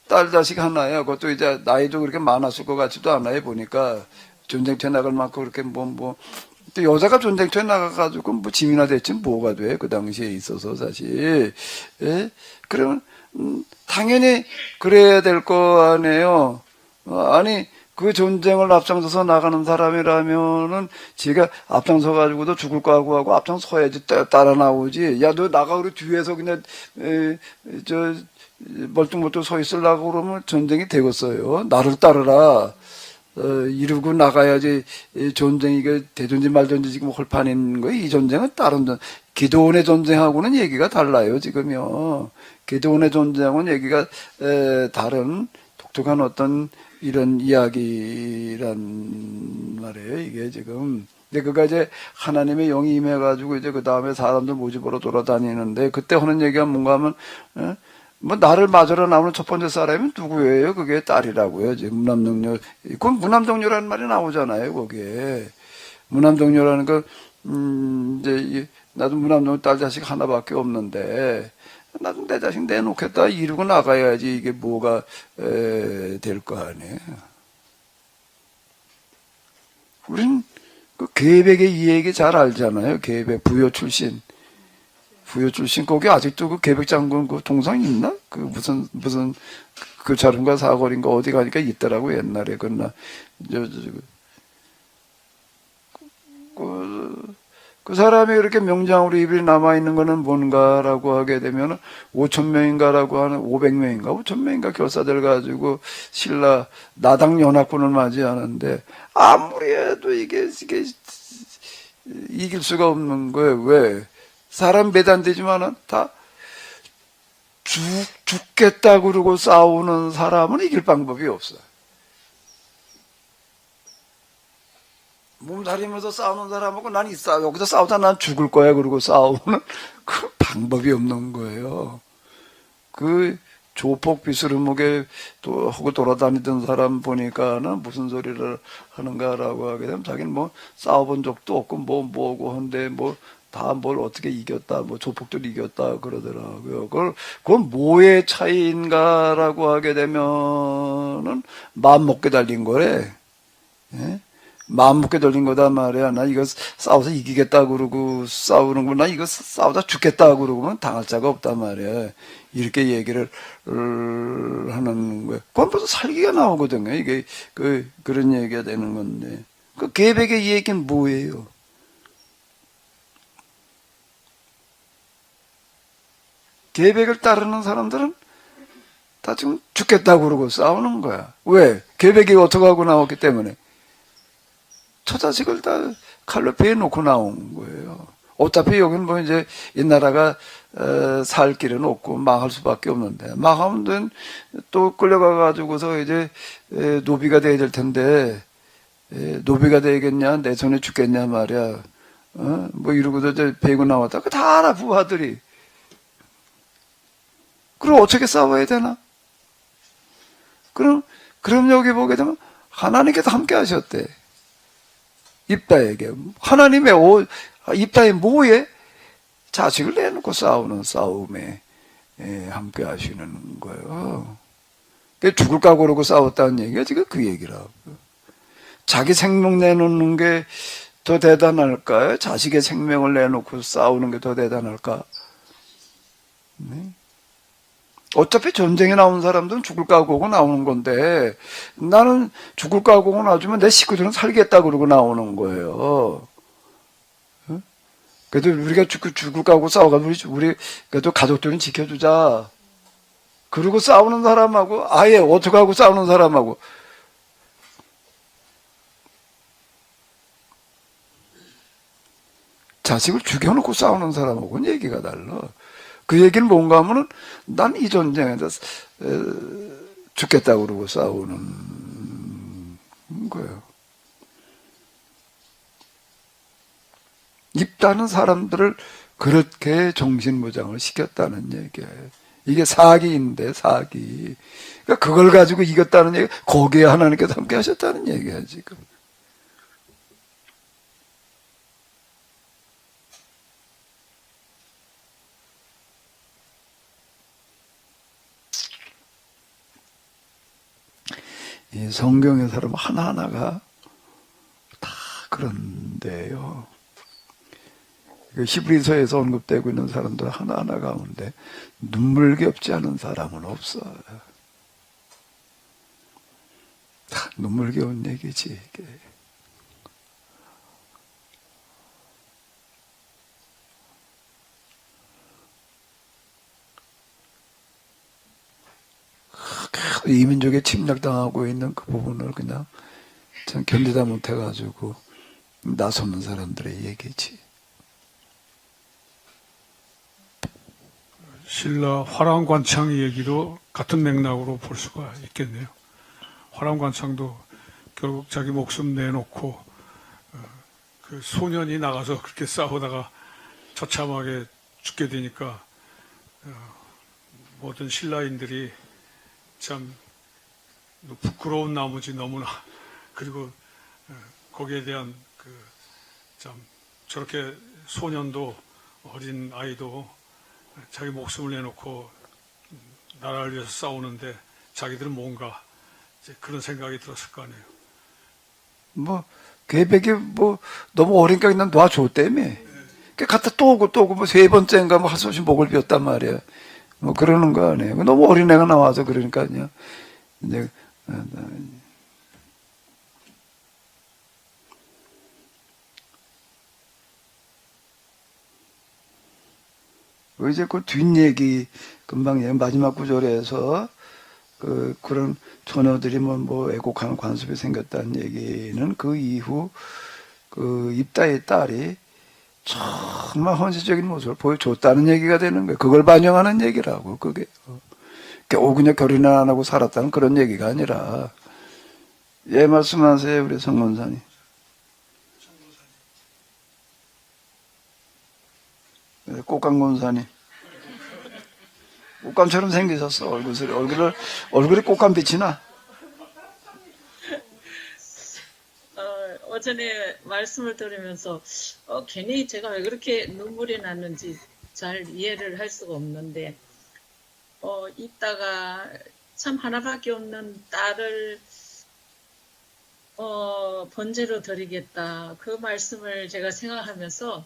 딸 자식 하나야. 그것도 이제 나이도 그렇게 많았을 것 같지도 않아요. 보니까 전쟁터에 나갈 만큼 그렇게 또 여자가 전쟁터에 나가가지고 뭐 짐이나 됐지 뭐가 돼. 그 당시에 있어서 사실. 예? 그러면 당연히 그래야 될 거 아니에요. 아니 그 전쟁을 앞장서서 나가는 사람이라면은 지가 앞장서 가지고도 죽을 거 하고 앞장서야지 따라 나오지. 야 너 나가 그리고 뒤에서 그냥 멀뚱멀뚱 서 있으려고 그러면 전쟁이 되겠어요. 나를 따르라. 이러고 나가야지. 전쟁이 되든지 말든지 지금 홀판인 거예요. 이 전쟁은 다른 기도원의 전쟁하고는 얘기가 달라요. 지금요. 기도원의 전쟁은 얘기가 다른 독특한 어떤 이런 이야기란 말이에요. 이게 지금. 근데 그가 이제 하나님의 영이 임해가지고 이제 그 다음에 사람들 모집으로 돌아다니는데, 그때 하는 얘기가 뭔가 하면, 뭐 나를 맞으러 나오는 첫 번째 사람이 누구예요? 그게 딸이라고요. 이제 무남동료. 그건 무남동료라는 말이 나오잖아요. 거기에 무남동료라는 거, 이제 나도 무남동료 딸 자식 하나밖에 없는데 나도 내 자식 내놓겠다 이러고 나가야지 이게 뭐가 될 거 아니에요. 우린 그 계백의 이 얘기 잘 알잖아요. 계백 부여 출신. 거기 아직도 그 계백장군 그 동상 있나? 그 무슨 그 자른가 사거리인가 어디 가니까 있더라고 옛날에. 그러나 그 사람이 이렇게 명장으로 입이 남아 있는 거는 뭔가라고 하게 되면 5,000명인가라고 하는 500명인가 5,000명인가 결사들 가지고 신라 나당 연합군을 맞이하는데 아무리 해도 이게 이길 수가 없는 거예요. 왜? 사람 매단되지만은 다 죽겠다 그러고 싸우는 사람은 이길 방법이 없어요. 몸살이면서 싸우는 사람하고 난 여기서 싸우다 난 죽을 거야 그러고 싸우는 그 방법이 없는 거예요. 그 조폭 비스름하게 또 하고 돌아다니던 사람 보니까는 무슨 소리를 하는가라고 하게 되면 자기는 뭐 싸워본 적도 없고 뭐고 한데 다 뭘 어떻게 이겼다, 조폭들 이겼다 그러더라고요. 그건 뭐의 차이인가라고 하게 되면은 마음 먹게 달린 거래. 예? 마음 먹게 달린 거다 말이야. 나 이거 싸워서 이기겠다 그러고 싸우는구나. 이거 싸우다 죽겠다 그러고는 당할 자가 없단 말이야. 이렇게 얘기를 하는 거예요. 그건 벌써 살기가 나오거든요. 이게 그런 얘기가 되는 건데. 그 계백의 이 얘기는 뭐예요? 계백을 따르는 사람들은 다 지금 죽겠다고 그러고 싸우는 거야. 왜? 계백이 어떻게 하고 나왔기 때문에. 처자식을 다 칼로 베어놓고 나온 거예요. 어차피 여기는 뭐 이제 이 나라가 살 길은 없고 망할 수밖에 없는데, 망하면 또 끌려가 가지고서 이제 노비가 돼야 될 텐데, 노비가 되겠냐, 내 손에 죽겠냐 말이야. 뭐 이러고도 이제 배고 나왔다. 그 다 알아, 부하들이. 그럼 어떻게 싸워야 되나? 그럼 여기 보게 되면 하나님께서 함께 하셨대. 입다에게. 하나님의 입다에 뭐에? 자식을 내놓고 싸우는 싸움에 함께 하시는 거예요. 죽을까 그러고 싸웠다는 얘기가 지금 그 얘기라고. 자기 생명 내놓는 게 더 대단할까요? 자식의 생명을 내놓고 싸우는 게 더 대단할까? 네? 어차피 전쟁에 나온 사람들은 죽을 각오고 나오는 건데 나는 죽을 각오고 나주면 내 식구들은 살겠다 그러고 나오는 거예요. 그래도 우리가 죽을 각오고 싸워가지고 우리 그래도 가족들은 지켜주자. 그러고 싸우는 사람하고 아예 어떻게 하고 싸우는 사람하고 자식을 죽여놓고 싸우는 사람하고는 얘기가 달라. 그 얘기는 뭔가 하면은 난 이 전쟁에서 죽겠다고 그러고 싸우는 거예요. 입다는 사람들을 그렇게 정신무장을 시켰다는 얘기예요. 이게 사기인데, 사기. 그러니까 그걸 가지고 이겼다는 얘기, 거기에 하나님께서 함께 하셨다는 얘기야, 지금. 이 성경의 사람 하나하나가 다 그런데요. 히브리서에서 언급되고 있는 사람들 하나하나 가운데 눈물겹지 않은 사람은 없어요. 다 눈물겨운 얘기지, 이게. 이민족에 침략당하고 있는 그 부분을 그냥 참 견디다 못해가지고 나서는 사람들의 얘기지. 신라 화랑관창 얘기도 같은 맥락으로 볼 수가 있겠네요. 화랑관창도 결국 자기 목숨 내놓고 그 소년이 나가서 그렇게 싸우다가 처참하게 죽게 되니까 모든 신라인들이 참 부끄러운 나머지 너무나 그리고 거기에 대한 그 참 저렇게 소년도 어린 아이도 자기 목숨을 내놓고 나라를 위해서 싸우는데 자기들은 뭔가 이제 그런 생각이 들었을 거 아니에요. 뭐 계백이 뭐 너무 어리니까 그냥 놔줬다며. 그 갖다 또 오고 뭐 세 번째인가 뭐 하소시 목을 비웠단 말이야. 뭐 그러는 거 아니에요. 너무 어린애가 나와서 그러니까요. 이제 이제 그 뒷얘기 금방 마지막 구절에서 그런 처녀들이 뭐 애곡하는 관습이 생겼다는 얘기는 그 이후 그 입다의 딸이 정말 헌신적인 모습을 보여줬다는 얘기가 되는 거예요. 그걸 반영하는 얘기라고, 그게. 겨우 그냥 결혼을 안 하고 살았다는 그런 얘기가 아니라. 예, 말씀하세요, 우리 성문사님. 꽃감권사님. 꽃감처럼 생기셨어, 얼굴이 꽃감빛이 나. 어전에 말씀을 들으면서 괜히 제가 왜 그렇게 눈물이 났는지 잘 이해를 할 수가 없는데 이따가 참 하나밖에 없는 딸을 번제로 드리겠다 그 말씀을 제가 생각하면서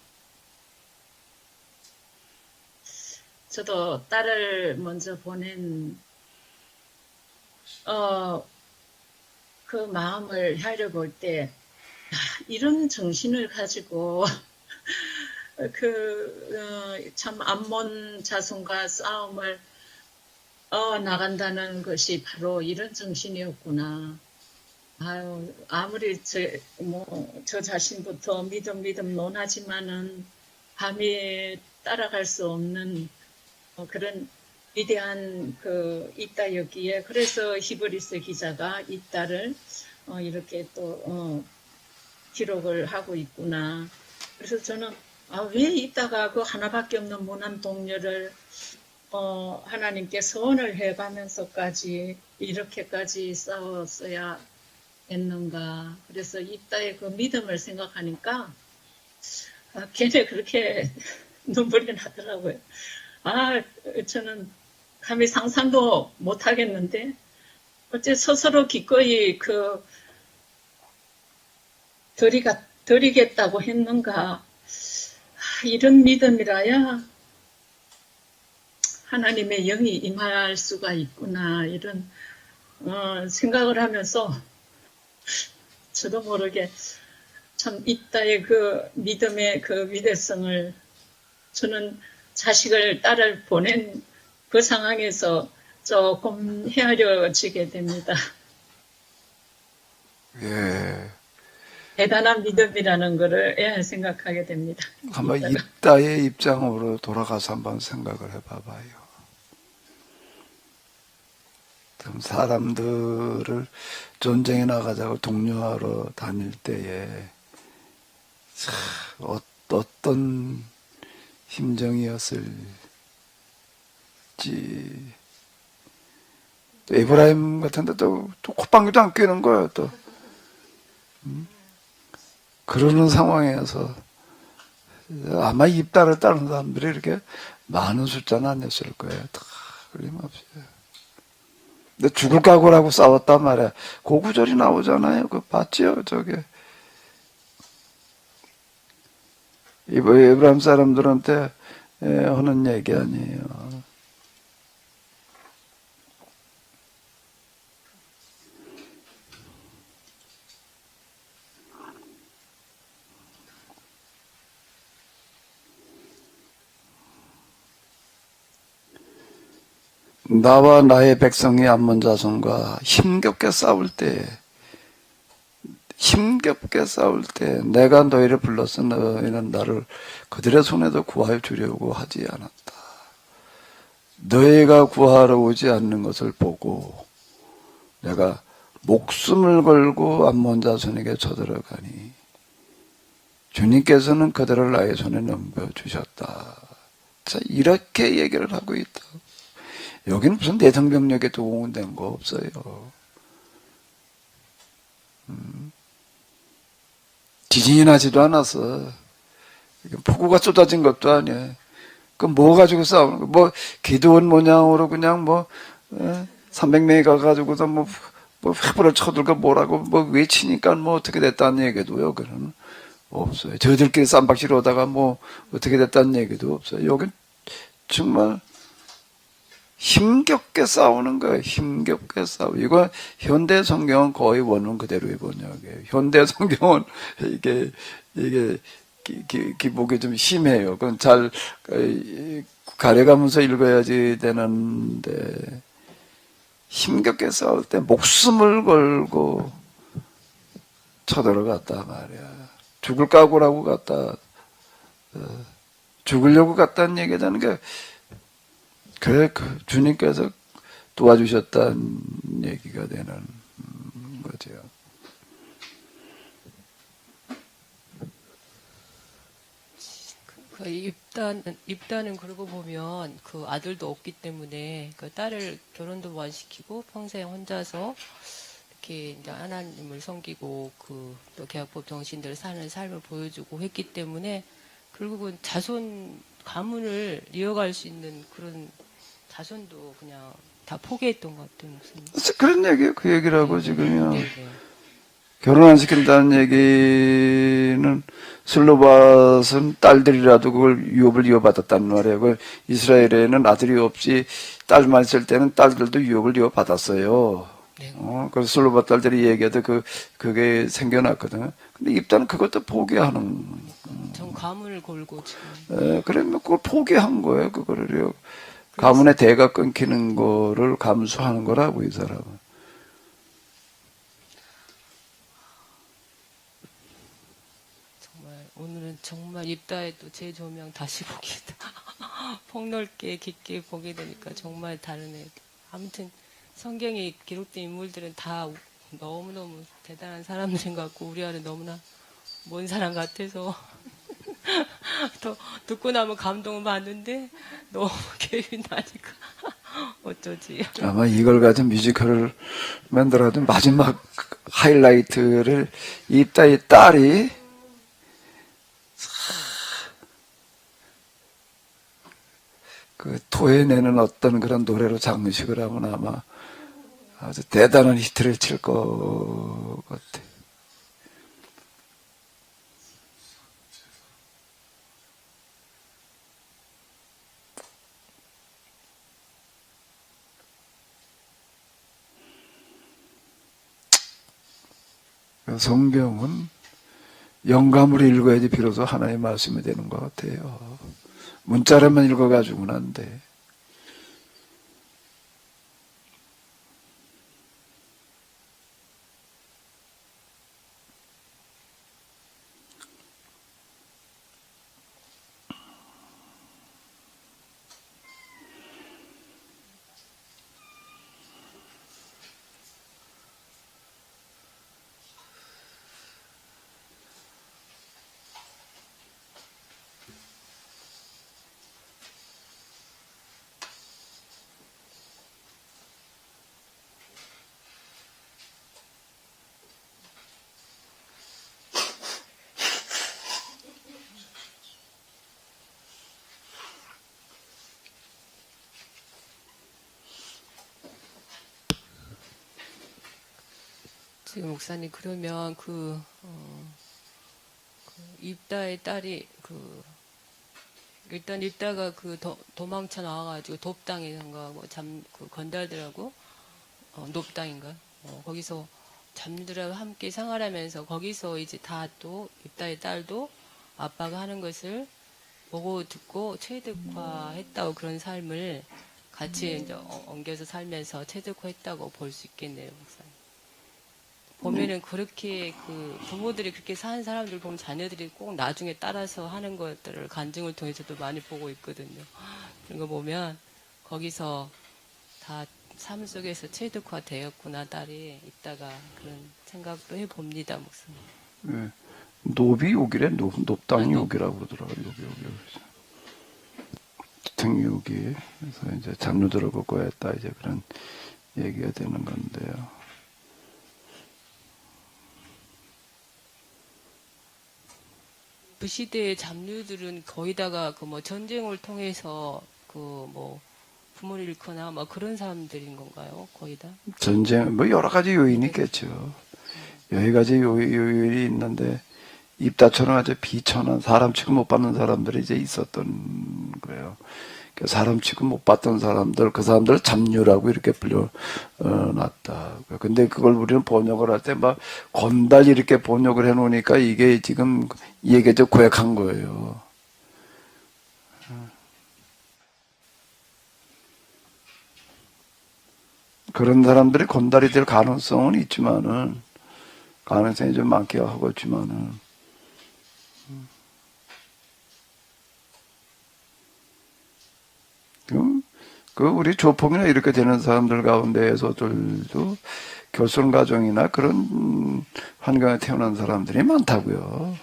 저도 딸을 먼저 보낸 그 마음을 헤아려볼 때 이런 정신을 가지고 참 암몬 자손과 싸움을 나간다는 것이 바로 이런 정신이었구나. 아유, 아무리 저 자신부터 믿음 논하지만은 밤이 따라갈 수 없는 그런 위대한 그 입다였기에 그래서 히브리서 기자가 이 딸을 이렇게 또 기록을 하고 있구나. 그래서 저는 왜 이따가 그 하나밖에 없는 무난 동료를 하나님께 선을 해가면서까지 이렇게까지 싸웠어야 했는가. 그래서 이따의 그 믿음을 생각하니까 걔네 그렇게 눈물이 나더라고요. 저는 감히 상상도 못 하겠는데 어째 스스로 기꺼이 드리겠다고 했는가. 이런 믿음이라야 하나님의 영이 임할 수가 있구나. 이런 생각을 하면서 저도 모르게 참 이따의 그 믿음의 그 위대성을 저는 자식을 딸을 보낸 그 상황에서 조금 헤아려지게 됩니다. 예. 대단한 믿음이라는 것을 생각하게 됩니다. 한번 입다의 입장으로 돌아가서 한번 생각을 해봐봐요. 좀 사람들을 전쟁에 나가자고 독려하러 다닐 때에 참 어떤 심정이었을지. 또 에브라임 같은데 또 콧방귀도 안 뀌는 거예요. 또 그러는 상황에서 아마 입다를 따는 사람들이 이렇게 많은 숫자는 아니었을 거예요. 다 틀림없이. 근데 죽을 각오라고 싸웠단 말이야. 그 구절이 나오잖아요. 그거 봤죠? 저게. 에브라임 사람들한테 하는 얘기 아니에요. 나와 나의 백성이 암몬 자손과 힘겹게 싸울 때 내가 너희를 불렀어. 너희는 나를 그들의 손에도 구하여 주려고 하지 않았다. 너희가 구하러 오지 않는 것을 보고 내가 목숨을 걸고 암몬 자손에게 쳐들어가니 주님께서는 그들을 나의 손에 넘겨주셨다. 자, 이렇게 얘기를 하고 있다. 여기는 무슨 내성병력에 동원된 거 없어요. 지진이 나지도 않았어. 폭우가 쏟아진 것도 아니야. 그 뭐 가지고 싸우는 거? 뭐 기드온 모양으로 그냥 300명이 가가지고서 뭐 횃불을 쳐들고 뭐라고 외치니까 어떻게 됐다는 얘기도요. 그는 없어요. 저희들끼리 쌈박질 오다가 어떻게 됐다는 얘기도 없어요. 여긴 정말 힘겹게 싸우는 거예요. 힘겹게 싸우고. 이거 현대 성경은 거의 원문 그대로의 번역이에요. 현대 성경은 이게 기복이 좀 심해요. 그건 잘 가려가면서 읽어야지 되는데 힘겹게 싸울 때 목숨을 걸고 쳐들어갔다 말이야. 죽을 각오라고 갔다. 죽으려고 갔다는 얘기잖아요. 그러니까 그래, 주님께서 도와주셨다는 얘기가 되는 거죠. 입단은 그러고 보면 그 아들도 없기 때문에 그 딸을 결혼도 못 시키고 평생 혼자서 이렇게 이제 하나님을 섬기고 또 계약법 정신대로 사는 삶을 보여주고 했기 때문에 결국은 자손 가문을 이어갈 수 있는 그런 자손도 그냥 다 포기했던 것 같아요, 목사님. 그런 얘기예요. 그 얘기를 하고 지금요. 네. 결혼 안 시킨다는 얘기는 슬로밧은 딸들이라도 그걸 유업을 이어받았단 말이에요. 그 이스라엘에는 아들이 없이 딸만 있을 때는 딸들도 유업을 이어받았어요. 네. 그래서 슬로밧 딸들이 얘기해도 그게 생겨났거든요. 근데 입단은 그것도 포기하는. 전 가문을 걸고 지금. 그러면 그걸 포기한 거예요. 그거를요. 가문의 대가 끊기는 거를 감수하는 거라고, 이 사람은. 오늘은 정말 입다에 또 재조명 다시 보게 폭넓게 깊게 보게 되니까 정말 다르네. 아무튼 성경에 기록된 인물들은 다 너무너무 대단한 사람들인 것 같고 우리 안에 너무나 먼 사람 같아서 또 듣고 나면 감동을 받는데 너무 기억이 나니까 어쩌지. 아마 이걸 가진 뮤지컬을 만들어도 마지막 하이라이트를 입다의 딸이 그 토해내는 어떤 그런 노래로 장식을 하면 아마 아주 대단한 히트를 칠 것 같아. 성경은 영감으로 읽어야지 비로소 하나의 말씀이 되는 것 같아요. 문자로만 읽어가지고는 안 돼. 지금 목사님 그러면 입다의 딸이 일단 입다가 도망쳐 나와가지고 돕당인가 건달들하고 높당인가 거기서 잠들하고 함께 생활하면서 거기서 이제 다 또 입다의 딸도 아빠가 하는 것을 보고 듣고 체득화했다고 그런 삶을 같이 이제 엉겨서 살면서 체득화했다고 볼 수 있겠네요, 목사님. 보면은 그렇게 부모들이 그렇게 사는 사람들 보면 자녀들이 꼭 나중에 따라서 하는 것들을 간증을 통해서도 많이 보고 있거든요. 그런 거 보면 거기서 다 삶 속에서 체득화되었구나 딸이 있다가 그런 생각도 해봅니다, 목사님. 네. 노비 욕이래. 높당이 욕이라고 그러더라고요. 등욕이. 그래서 이제 잡누들을 걷고 했다. 이제 그런 얘기가 되는 건데요. 그 시대의 잡류들은 거의다가 전쟁을 통해서 부모를 잃거나 그런 사람들인 건가요? 거의 다? 전쟁, 여러 가지 요인이 있겠죠. 여러 가지 요인이 있는데, 입다처럼 아주 비천한 사람 취급 못 받는 사람들이 이제 있었던 거예요. 사람 취급 못 받던 사람들, 그 사람들 잡류라고 이렇게 불려놨다. 근데 그걸 우리는 번역을 할 때 건달 이렇게 번역을 해놓으니까 이게 지금 얘기가 고약한 거예요. 그런 사람들이 건달이 될 가능성은 있지만은, 가능성이 좀 많게 하고 있지만은, 우리 조폭이나 이렇게 되는 사람들 가운데에서들도 결손 가정이나 그런 환경에 태어난 사람들이 많다고요.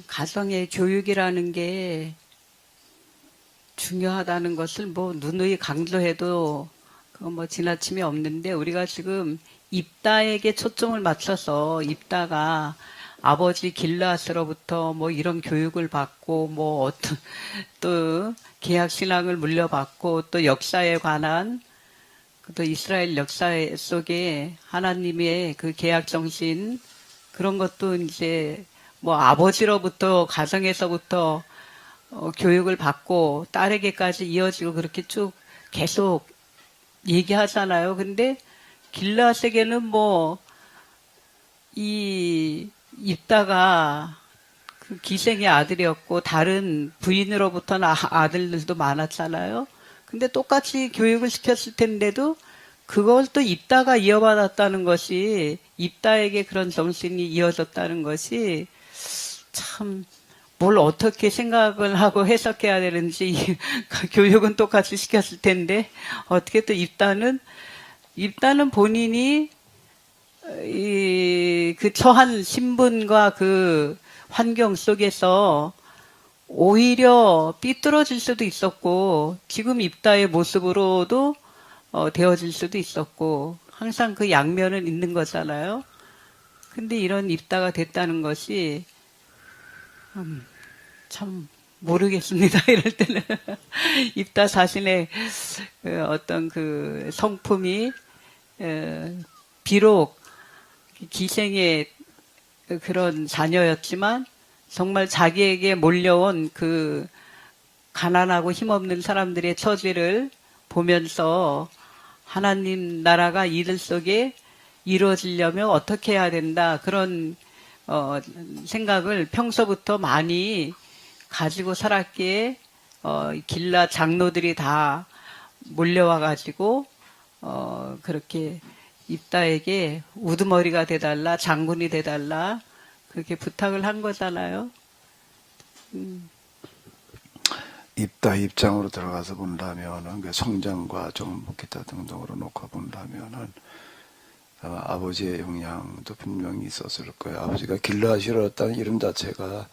가정의 교육이라는 게 중요하다는 것을 누누이 강조해도 지나침이 없는데, 우리가 지금 입다에게 초점을 맞춰서 입다가 아버지 길르앗으로부터 이런 교육을 받고 어떤 또 계약 신앙을 물려받고 또 역사에 관한 또 이스라엘 역사 속에 하나님의 그 계약 정신 그런 것도 이제 아버지로부터 가정에서부터 교육을 받고 딸에게까지 이어지고 그렇게 쭉 계속 얘기하잖아요. 근데 길르앗에게는 이 입다가 그 기생의 아들이었고 다른 부인으로부터는 아들들도 많았잖아요. 근데 똑같이 교육을 시켰을 텐데도 그걸 또 입다가 이어받았다는 것이, 입다에게 그런 정신이 이어졌다는 것이 참 뭘 어떻게 생각을 하고 해석해야 되는지 교육은 똑같이 시켰을 텐데 어떻게 또 입단은 본인이 그 처한 신분과 그 환경 속에서 오히려 삐뚤어질 수도 있었고 지금 입다의 모습으로도 되어질 수도 있었고 항상 그 양면은 있는 거잖아요. 근데 이런 입다가 됐다는 것이 참 모르겠습니다. 이럴 때는 입다 자신의 어떤 그 성품이 비록 기생의 그런 자녀였지만 정말 자기에게 몰려온 그 가난하고 힘없는 사람들의 처지를 보면서 하나님 나라가 이들 속에 이루어지려면 어떻게 해야 된다 그런 생각을 평소부터 많이 가지고 살았기에 길라 장로들이 다 몰려와 가지고 그렇게 입다에게 우두머리가 돼달라 장군이 돼달라 그렇게 부탁을 한 거잖아요. 입다 입장으로 들어가서 본다면은 그 성장과 좀 기타 등등으로 놓고 본다면은 아버지의 영향도 분명히 있었을 거예요. 아버지가 길라시라였다는 이름 자체가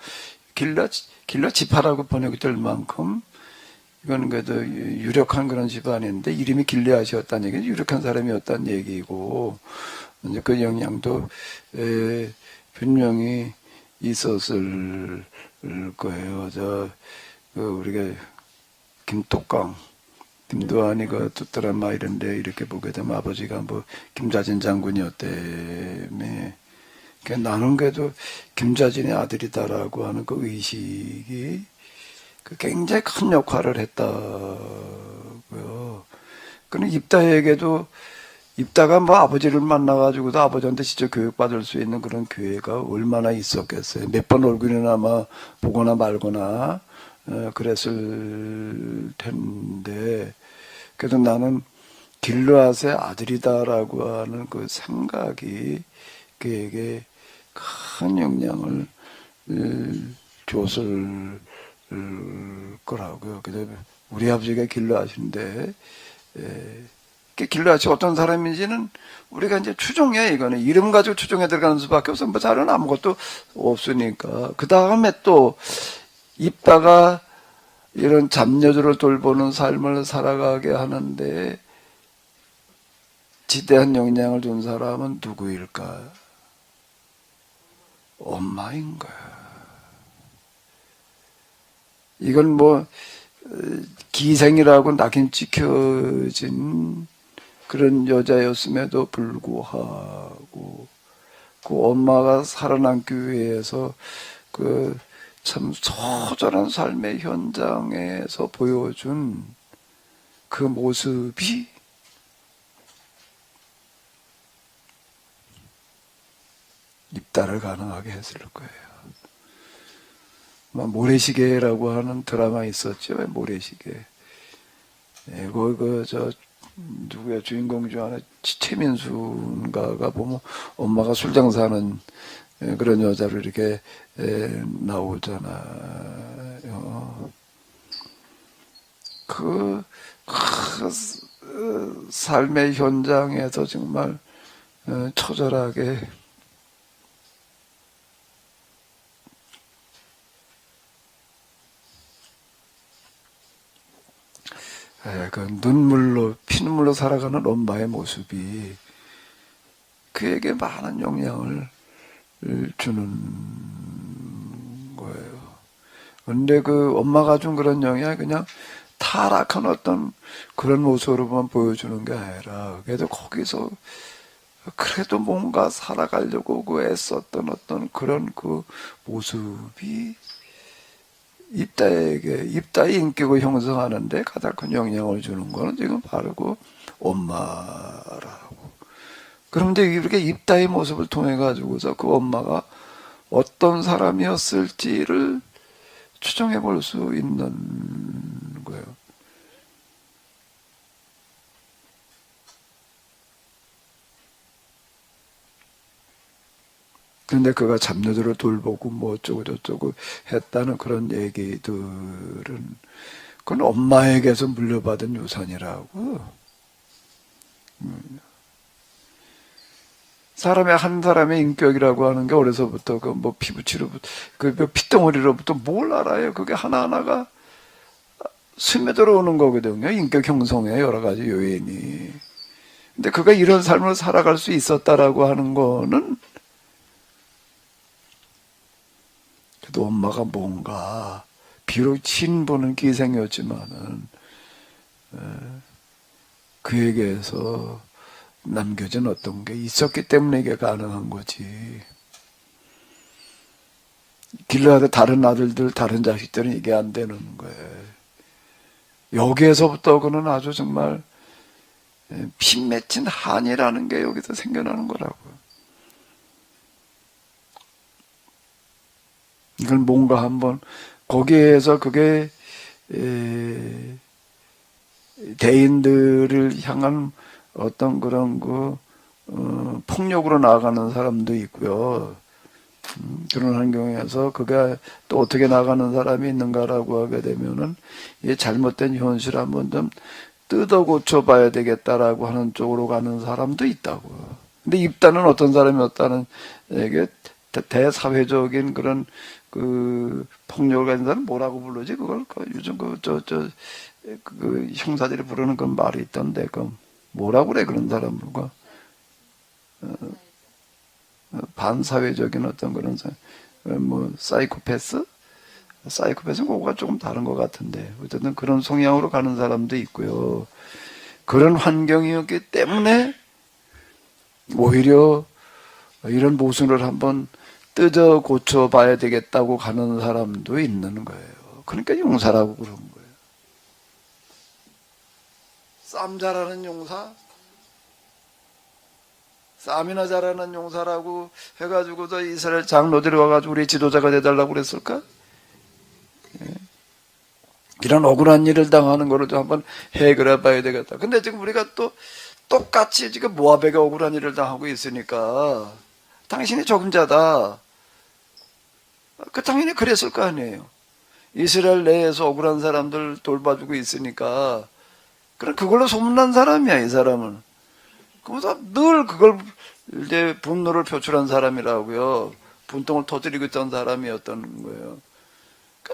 길라 지파라고 번역될 만큼 이건 그래도 유력한 그런 집안인데 이름이 길라시였다는 얘기는 유력한 사람이었다는 얘기고 이제 그 영향도 분명히 있었을 거예요. 우리가 김도환이가 또 드라마 이런데 이렇게 보게 되면 아버지가 뭐 김자진 장군이었다며 나는 그래도 김자진의 아들이다라고 하는 그 의식이 굉장히 큰 역할을 했다고요. 그는 입다에게도 입다가 뭐 아버지를 만나가지고도 아버지한테 직접 교육받을 수 있는 그런 기회가 얼마나 있었겠어요. 몇 번 얼굴이나 아마 보거나 말거나 그랬을 텐데 그래도 나는 길르앗의 아들이다라고 하는 그 생각이 그에게 큰 영향을 줬을 거라고요. 그래서 우리 아버지가 길르앗인데 길르앗이 어떤 사람인지는 우리가 이제 추정해. 이거는 이름 가지고 추정해 들어가는 수밖에 없어. 뭐 다른 아무것도 없으니까. 그 다음에 또 입다가 이런 잡녀들을 돌보는 삶을 살아가게 하는데 지대한 영향을 준 사람은 누구일까? 엄마인 거야. 이건 뭐 기생이라고 낙인찍 혀진 그런 여자였음에도 불구하고 그 엄마가 살아남기 위해서 그 참 처절한 삶의 현장에서 보여준 그 모습이 입다를 가능하게 했을 거예요. 모래시계라고 하는 드라마 있었죠. 모래시계. 누구야 주인공 중 하나 최민수인가가 보면 엄마가 술 장사하는 그런 여자를 이렇게 나오잖아요. 그 삶의 현장에서 정말 처절하게 그 눈물로 피눈물로 살아가는 엄마의 모습이 그에게 많은 영향을 주는 거예요. 근데 그 엄마가 준 그런 영향이 그냥 타락한 어떤 그런 모습으로만 보여주는 게 아니라 그래도 거기서 그래도 뭔가 살아가려고 그 애썼던 어떤 그런 그 모습이 입다의 인격을 형성하는데 가장 큰 영향을 주는 거는 지금 바로 그 엄마라고. 그런데 이렇게 입다의 모습을 통해 가지고서 그 엄마가 어떤 사람이었을지를 추정해 볼 수 있는 거예요. 근데 그가 잡녀들을 돌보고 뭐 어쩌고 저쩌고 했다는 그런 얘기들은 그건 엄마에게서 물려받은 유산이라고. 사람의 한 사람의 인격이라고 하는 게 어려서부터 그 뭐 피부치로부터 그 핏덩어리로부터 뭘 알아요? 그게 하나하나가 스며들어 오는 거거든요. 인격 형성의 여러 가지 요인이. 근데 그가 이런 삶을 살아갈 수 있었다라고 하는 거는 그래도 엄마가 뭔가 비록 신부는 기생이었지만은 그에게서 남겨진 어떤 게 있었기 때문에 이게 가능한 거지. 길러야 다른 아들들, 다른 자식들은 이게 안 되는 거예요. 여기에서부터 그는 아주 정말 피 맺힌 한이라는 게 여기서 생겨나는 거라고요. 이걸 뭔가 한번 거기에서 그게 대인들을 향한 어떤 그런 폭력으로 나아가는 사람도 있고요. 그런 환경에서 그가 또 어떻게 나가는 사람이 있는가라고 하게 되면은 이 잘못된 현실 한번 좀 뜯어 고쳐봐야 되겠다라고 하는 쪽으로 가는 사람도 있다고. 근데 입단은 어떤 사람이었다는 이게 대사회적인 그런 그 폭력을 가진 사람 뭐라고 부르지? 그걸 요즘 그 형사들이 부르는 그 말이 있던데 그 뭐라고 그래 그런 사람들과 반사회적인 어떤 그런 뭐 사이코패스? 사이코패스는 그거가 조금 다른 것 같은데 어쨌든 그런 성향으로 가는 사람도 있고요. 그런 환경이었기 때문에 오히려 이런 모순을 한번 뜯어 고쳐 봐야 되겠다고 가는 사람도 있는 거예요. 그러니까 용사라고 그런 거예요. 싸움 잘하는 용사? 싸움이나 잘하는 용사라고 해가지고서 이스라엘 장로들이 와가지고 우리 지도자가 돼달라고 그랬을까? 예. 이런 억울한 일을 당하는 거를 좀 한번 해결해 봐야 되겠다. 근데 지금 우리가 또 똑같이 지금 모압에게 억울한 일을 당하고 있으니까 당신이 적임자다. 그 당연히 그랬을 거 아니에요. 이스라엘 내에서 억울한 사람들 돌봐주고 있으니까 그럼 그걸로 소문난 사람이야, 이 사람은. 그래서 늘 그걸 이제 분노를 표출한 사람이라고요. 분통을 터뜨리고 있던 사람이었던 거예요.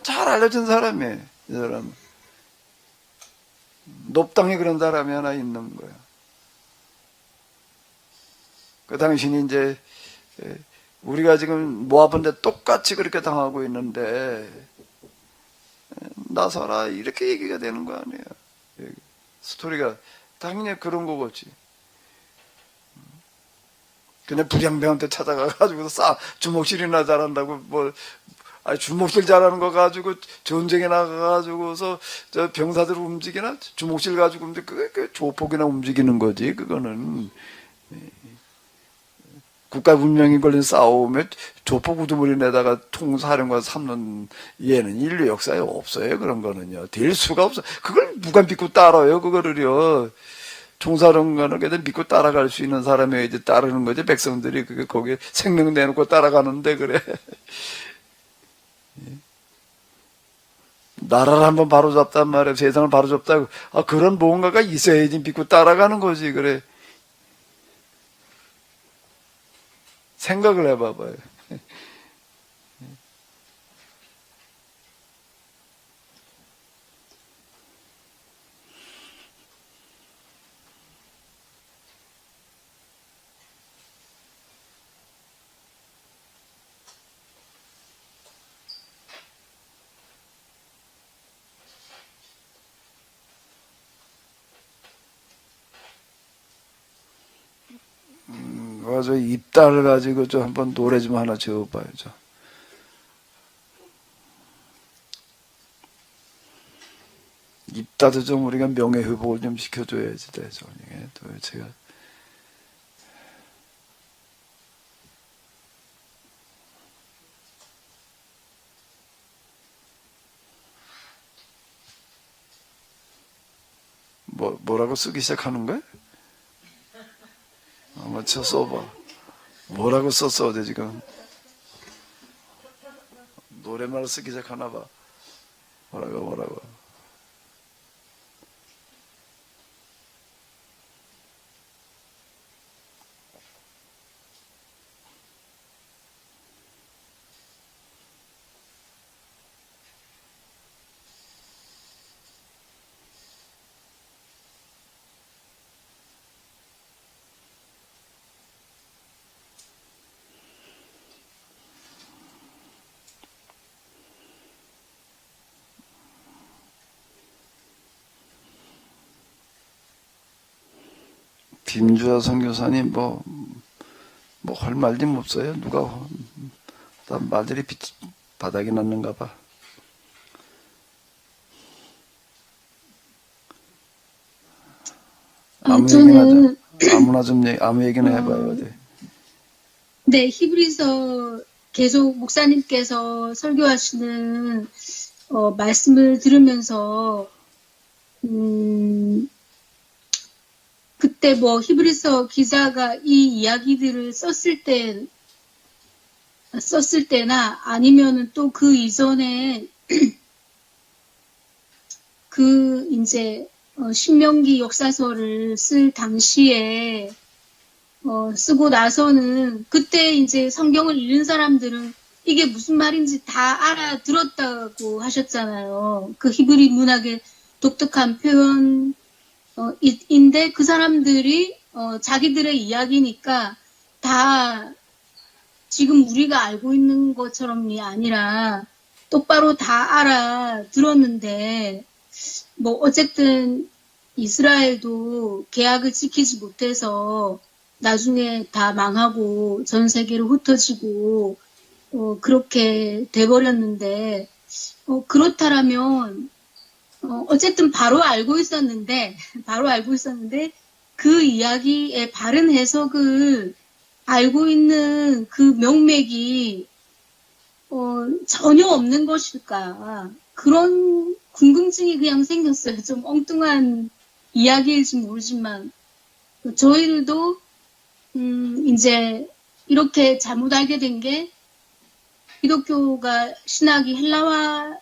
잘 알려진 사람이에요, 이 사람은. 높당에 그런 사람이 하나 있는 거예요. 그 당신이 이제 우리가 지금 모압한테 똑같이 그렇게 당하고 있는데 나서라 이렇게 얘기가 되는 거 아니에요. 스토리가 당연히 그런 거겠지. 그냥 불량배한테 찾아가가지고 주먹질이나 잘한다고 주먹질 잘하는 거 가지고 전쟁에 나가가지고서 저 병사들 움직이나 주먹질 가지고 그게 조폭이나 움직이는 거지. 그거는 국가 분명히 걸린 싸움에 조폭 우두머리 내다가 총사령관 삼는 얘는 인류 역사에 없어요. 그런 거는요. 될 수가 없어. 그걸 누가 믿고 따라요. 그거를요. 총사령관을 그냥 믿고 따라갈 수 있는 사람이어야지 따르는 거지. 백성들이 그게 거기에 생명 내놓고 따라가는데 그래. 나라를 한번 바로잡단 말이야. 세상을 바로잡다고. 그런 뭔가가 있어야지 믿고 따라가는 거지. 그래. 생각을 해봐봐요. 가서 입다를 가지고 좀 한번 노래 좀 하나 지어봐야죠. 입다도 좀 우리가 명예회복을 좀 시켜줘야지 되죠. 이게 도대체가. 뭐라고 쓰기 시작하는 거야? 한번 써봐. 뭐라고 썼어, 어제 지금? 노래말을 쓰기 시작하나 봐. 뭐라고. 김주아 선교사님 뭐 할 말 좀 없어요? 다 말들이 바닥이 났는가 봐. 저는 아무 얘기나 해봐요. 어디. 네, 히브리서 계속 목사님께서 설교하시는 말씀을 들으면서 그때 뭐 히브리서 기자가 이 이야기들을 썼을 때나 아니면은 또 그 이전에 그 이제 신명기 역사서를 쓸 당시에 쓰고 나서는 그때 이제 성경을 읽는 사람들은 이게 무슨 말인지 다 알아들었다고 하셨잖아요. 그 히브리 문학의 독특한 표현 인데 그 사람들이 자기들의 이야기니까 다 지금 우리가 알고 있는 것처럼이 아니라 똑바로 다 알아들었는데 뭐 어쨌든 이스라엘도 계약을 지키지 못해서 나중에 다 망하고 전 세계로 흩어지고 그렇게 돼버렸는데 그렇다라면 어쨌든 바로 알고 있었는데 그 이야기의 바른 해석을 알고 있는 그 명맥이 전혀 없는 것일까 그런 궁금증이 그냥 생겼어요. 좀 엉뚱한 이야기일지 모르지만 저희들도 이제 이렇게 잘못 알게 된 게 기독교가 신학이 헬라화에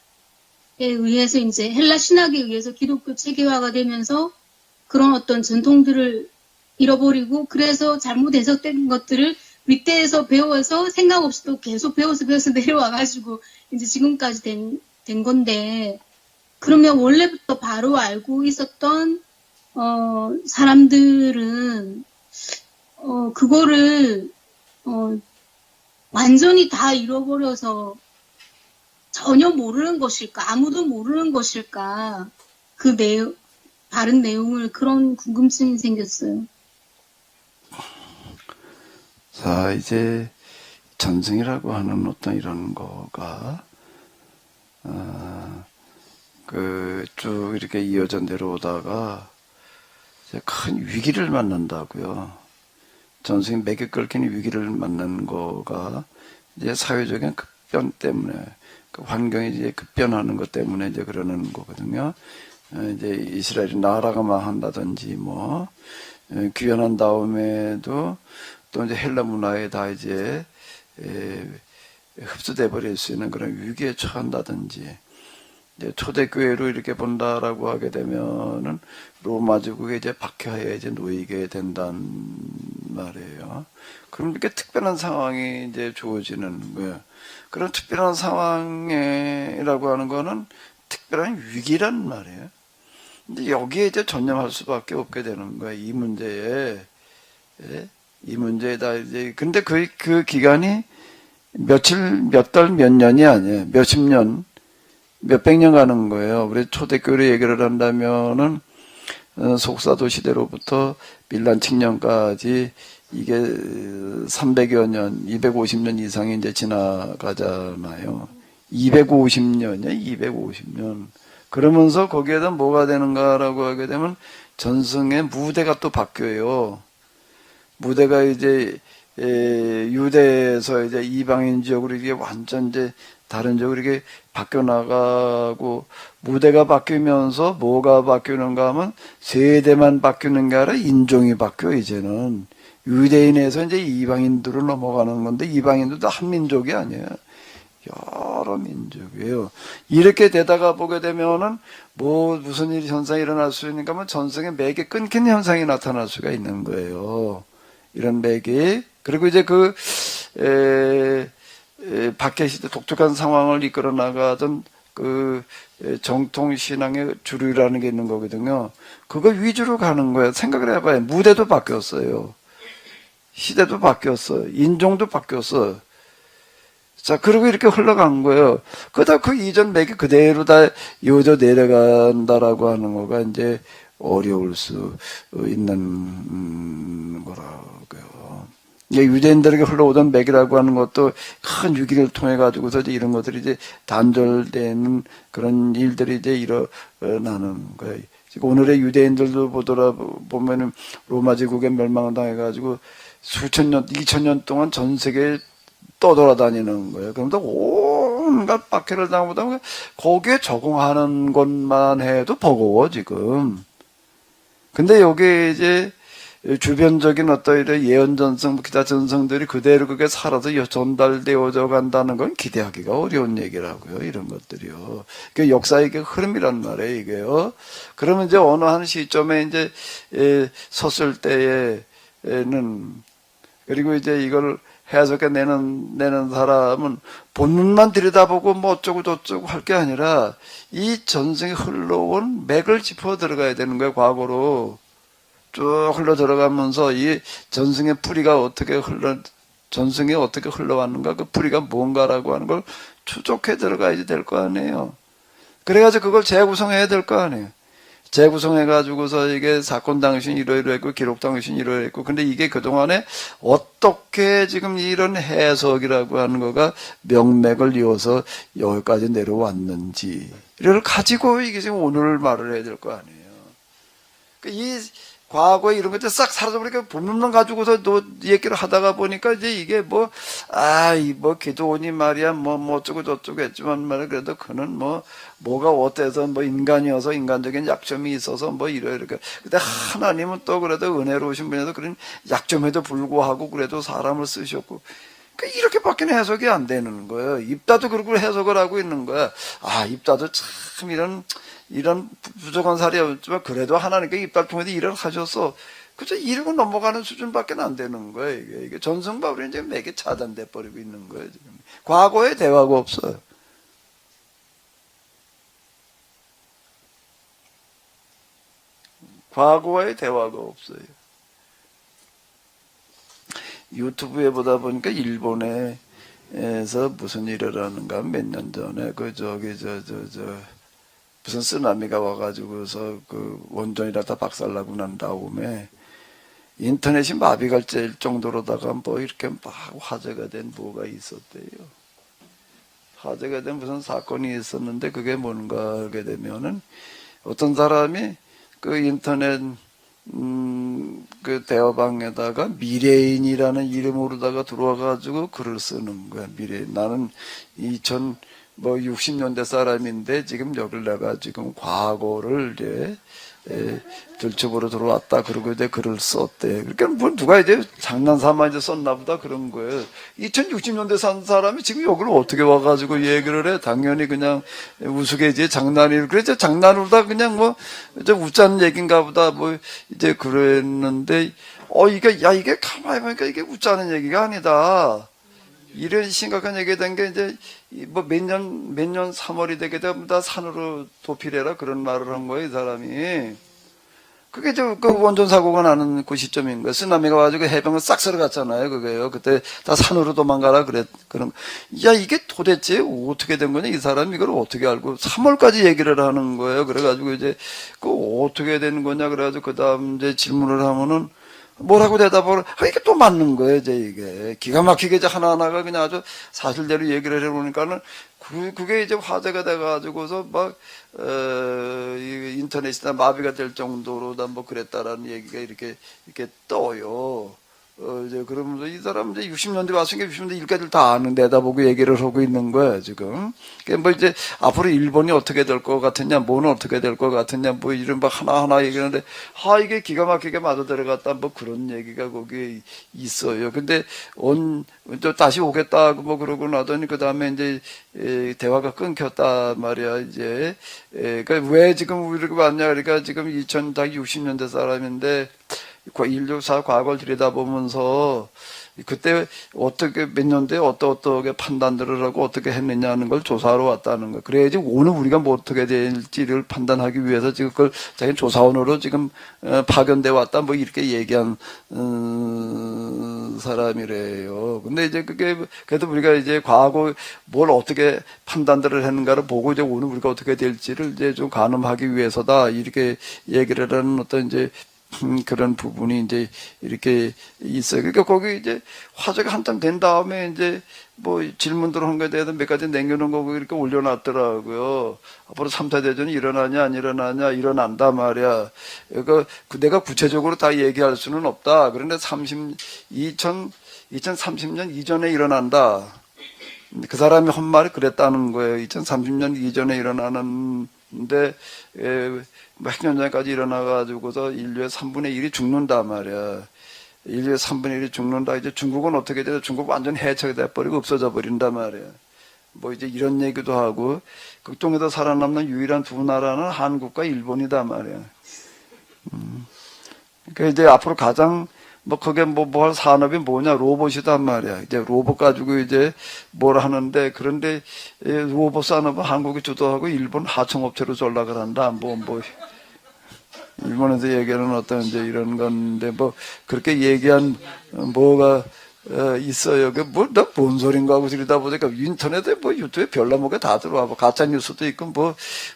의해서 이제 헬라 신학에 의해서 기독교 체계화가 되면서 그런 어떤 전통들을 잃어버리고 그래서 잘못 해석된 것들을 윗대에서 배워서 생각 없이 또 계속 배워서 내려와가지고 이제 지금까지 된 건데 그러면 원래부터 바로 알고 있었던 사람들은 그거를 완전히 다 잃어버려서 전혀 모르는 것일까? 아무도 모르는 것일까? 그 다른 내용을 그런 궁금증이 생겼어요. 자, 이제 전승이라고 하는 어떤 이런 거가 쭉 이렇게 이어져 내려오다가 이제 큰 위기를 만난다고요. 전승이 맥에 끓기는 위기를 만난 거가 이제 사회적인 급변 때문에 그 환경이 이제 급변하는 것 때문에 이제 그러는 거거든요. 이제 이스라엘이 나라가 망한다든지 귀환한 다음에도 또 이제 헬라 문화에 다 이제 흡수돼 버릴 수 있는 그런 위기에 처한다든지 이제 초대교회로 이렇게 본다라고 하게 되면은 로마 제국에 이제 박해하에 이제 놓이게 된단 말이에요. 그럼 이렇게 특별한 상황이 이제 주어지는 거예요. 그런 특별한 상황이라고 하는 거는 특별한 위기란 말이에요. 근데 여기에 이제 전념할 수밖에 없게 되는 거예요. 이 문제에다 이제 근데 그 기간이 며칠, 몇 달, 몇 년이 아니에요. 몇십 년, 몇백 년 가는 거예요. 우리 초대교회로 얘기를 한다면은 속사도 시대로부터 밀란 칙년까지 이게 300여 년, 250년 이상이 이제 지나가잖아요. 250년이야, 250년. 그러면서 거기에다 뭐가 되는가라고 하게 되면 전승의 무대가 또 바뀌어요. 무대가 이제 유대에서 이제 이방인 지역으로 이게 완전 이제 다른 지역으로 이렇게 바뀌어 나가고 무대가 바뀌면서 뭐가 바뀌는가 하면 세대만 바뀌는 게 아니라 인종이 바뀌어 이제는 유대인에서 이제 이방인들로 넘어가는 건데 이방인들도 한 민족이 아니에요. 여러 민족이에요. 이렇게 되다가 보게 되면은 뭐 무슨 일 현상이 일어날 수 있는가 하면 전생에 맥이 끊긴 현상이 나타날 수가 있는 거예요. 이런 맥이. 그리고 이제 박해 시대 독특한 상황을 이끌어 나가던 정통 신앙의 주류라는 게 있는 거거든요. 그거 위주로 가는 거예요. 생각을 해봐요. 무대도 바뀌었어요. 시대도 바뀌었어. 인종도 바뀌었어. 자, 그리고 이렇게 흘러간 거예요. 그러다 그 이전 맥이 그대로 다 이어져 내려간다라고 하는 거가 이제 어려울 수 있는 거라고요. 이제 유대인들에게 흘러오던 맥이라고 하는 것도 큰 위기를 통해 가지고서 이제 이런 것들이 이제 단절되는 그런 일들이 이제 일어나는 거예요. 지금 오늘의 유대인들도 보면은 로마 제국에 멸망당해 가지고 수천 년, 2000년 동안 전 세계에 떠돌아다니는 거예요. 그러면서 온갖 박해를 당하다 보면 거기에 적응하는 것만 해도 버거워, 지금. 근데 여기 이제 주변적인 어떤 이런 예언 전성, 기타 전성들이 그대로 그게 살아서 전달되어져 간다는 건 기대하기가 어려운 얘기라고요. 이런 것들이요. 그 역사의 흐름이란 말이에요, 이게요. 그러면 이제 어느 한 시점에 이제 섰을 때에는 그리고 이제 이걸 해석해 내는 사람은 본문만 들여다보고 뭐 어쩌고 저쩌고 할 게 아니라 이 전생에 흘러온 맥을 짚어 들어가야 되는 거예요. 과거로 쭉 흘러 들어가면서 이 전생의 뿌리가 전생에 어떻게 흘러왔는가, 그 뿌리가 뭔가라고 하는 걸 추적해 들어가야지 될 거 아니에요. 그래가지고 그걸 재구성해야 될 거 아니에요. 재구성해가지고서 이게 사건 당신 이러이러했고 기록 당신 이러이러했고, 근데 이게 그동안에 어떻게 지금 이런 해석이라고 하는 거가 명맥을 이어서 여기까지 내려왔는지를 가지고 이게 지금 오늘 말을 해야 될 거 아니에요. 이 과거에 이런 것들 싹 사라져버리니까 본문만 가지고서 또 얘기를 하다가 보니까 이제 이게 뭐 기도원이 말이야, 어쩌고 저쩌고 했지만 말이야, 그래도 그는 뭐가 어때서 인간이어서 인간적인 약점이 있어서 이렇게. 근데 하나님은 또 그래도 은혜로우신 분이라서 그런 약점에도 불구하고 그래도 사람을 쓰셨고. 이렇게밖에 해석이 안 되는 거예요. 입다도 그렇게 해석을 하고 있는 거야. 입다도 참 이런 부족한 사례였지만 그래도 하나님께 입다를 통해서 일을 하셔서 그저 이러고 넘어가는 수준밖에 안 되는 거예요. 이게 전승바울이 이제 맥이 차단돼 버리고 있는 거예요. 지금 과거에 대화가 없어요. 과거에 대화가 없어요. 유튜브에 보다 보니까 일본에서 무슨 일을 하는가 몇 년 전에 무슨 쓰나미가 와가지고서 원전이라 다 박살나고 난 다음에 인터넷이 마비가 될 정도로다가 이렇게 막 화제가 된 뭐가 있었대요. 화제가 된 무슨 사건이 있었는데 그게 뭔가 하게 되면은 어떤 사람이 인터넷 대화방에다가 미래인이라는 이름으로다가 들어와가지고 글을 쓰는 거야. 미래인. 나는 60년대 사람인데 지금 여길 내가 지금 과거를 이제 들첩으로 들어왔다. 그러고 이제 글을 썼대. 그러니까 누가 이제 장난삼아 이제 썼나 보다 그런 거예요. 2060년대 산 사람이 지금 여기를 어떻게 와가지고 얘기를 해. 당연히 그냥 우스개지 장난이. 그래서 장난으로다 그냥 이제 웃자는 얘기인가 보다 이제 그랬는데, 이게 가만히 보니까 이게 웃자는 얘기가 아니다. 이런 심각한 얘기가 된 게 이제 몇 년 3월이 되게 되면 다 산으로 도피해라 그런 말을 한 거예요, 이 사람이. 그게 원전 사고가 나는 그 시점인 거예요. 쓰나미가 와가지고 해변을 싹 쓸어갔잖아요, 그게요. 그때 다 산으로 도망가라 이게 도대체 어떻게 된 거냐, 이 사람이 이걸 어떻게 알고 3월까지 얘기를 하는 거예요. 그래가지고 이제 어떻게 된 거냐, 그래가지고 그 다음 이제 질문을 하면은 뭐라고 대답을 이게 또 맞는 거예요. 이제 이게 기가 막히게 이제 하나하나가 그냥 아주 사실대로 얘기를 해보니까는 그게 이제 화제가 돼가지고서 인터넷이나 마비가 될 정도로 그랬다라는 얘기가 이렇게 떠요. 이제 그러면서 이 사람 이제 60년대 왔으니까 60년대 일까지를 다 아는 내다보고 얘기를 하고 있는 거야, 지금. 그러니까 뭐 이제 앞으로 일본이 어떻게 될 것 같으냐, 뭐는 어떻게 될 것 같으냐, 뭐 이런 막 하나하나 얘기하는데, 이게 기가 막히게 맞아 들어갔다, 뭐 그런 얘기가 거기에 있어요. 근데 또 다시 오겠다고 뭐 그러고 나더니 그 다음에 이제 대화가 끊겼다 말이야, 이제. 그러니까 왜 지금 이렇게 왔냐, 그러니까 지금 2060년대 사람인데, 인류사 과거를 들여다보면서 그때 어떻게 몇 년도에 어떻게 판단들을 하고 어떻게 했느냐는 걸 조사하러 왔다는 거. 그래야지 오늘 우리가 뭐 어떻게 될지를 판단하기 위해서 지금 그걸 자기 조사원으로 지금 파견돼 왔다 뭐 이렇게 얘기한 사람이래요. 근데 이제 그게 그래도 우리가 이제 과거 뭘 어떻게 판단들을 했는가를 보고 이제 오늘 우리가 어떻게 될지를 이제 좀 가늠하기 위해서다 이렇게 얘기를 하는 어떤 이제 그런 부분이 이제 이렇게 있어요. 그러니까 거기 이제 화제가 한참 된 다음에 이제 뭐 질문들 한 거에 대해서 몇 가지 남겨놓은 거고 이렇게 올려놨더라고요. 앞으로 3차 대전이 일어나냐 안 일어나냐 일어난다 말이야. 그러니까 내가 구체적으로 다 얘기할 수는 없다. 그런데 2030년 이전에 일어난다. 그 사람이 한 말이 그랬다는 거예요. 2030년 이전에 일어나는데 뭐 핵전쟁까지 일어나가지고서 인류의 3분의 1이 죽는다 말이야. 인류의 3분의 1이 죽는다. 이제 중국은 어떻게 돼요? 중국 완전 해체가 돼버리고 없어져 버린다 말이야. 뭐 이제 이런 얘기도 하고 극동에서 살아남는 유일한 두 나라는 한국과 일본이다 말이야. 그러니까 이제 앞으로 가장 뭐 그게 뭐 할 산업이 뭐냐 로봇이단 말이야. 이제 로봇 가지고 이제 뭘 하는데 그런데 로봇 산업은 한국이 주도하고 일본 하청업체로 전락을 한다. 뭐 일본에서 얘기하는 어떤 이제 이런 건데 뭐 그렇게 얘기한 뭐가 있어요. 뭔 소린가 하고 들이다 보니까 인터넷에 뭐 유튜브에 별나무가 다 들어와. 뭐 가짜 뉴스도 있고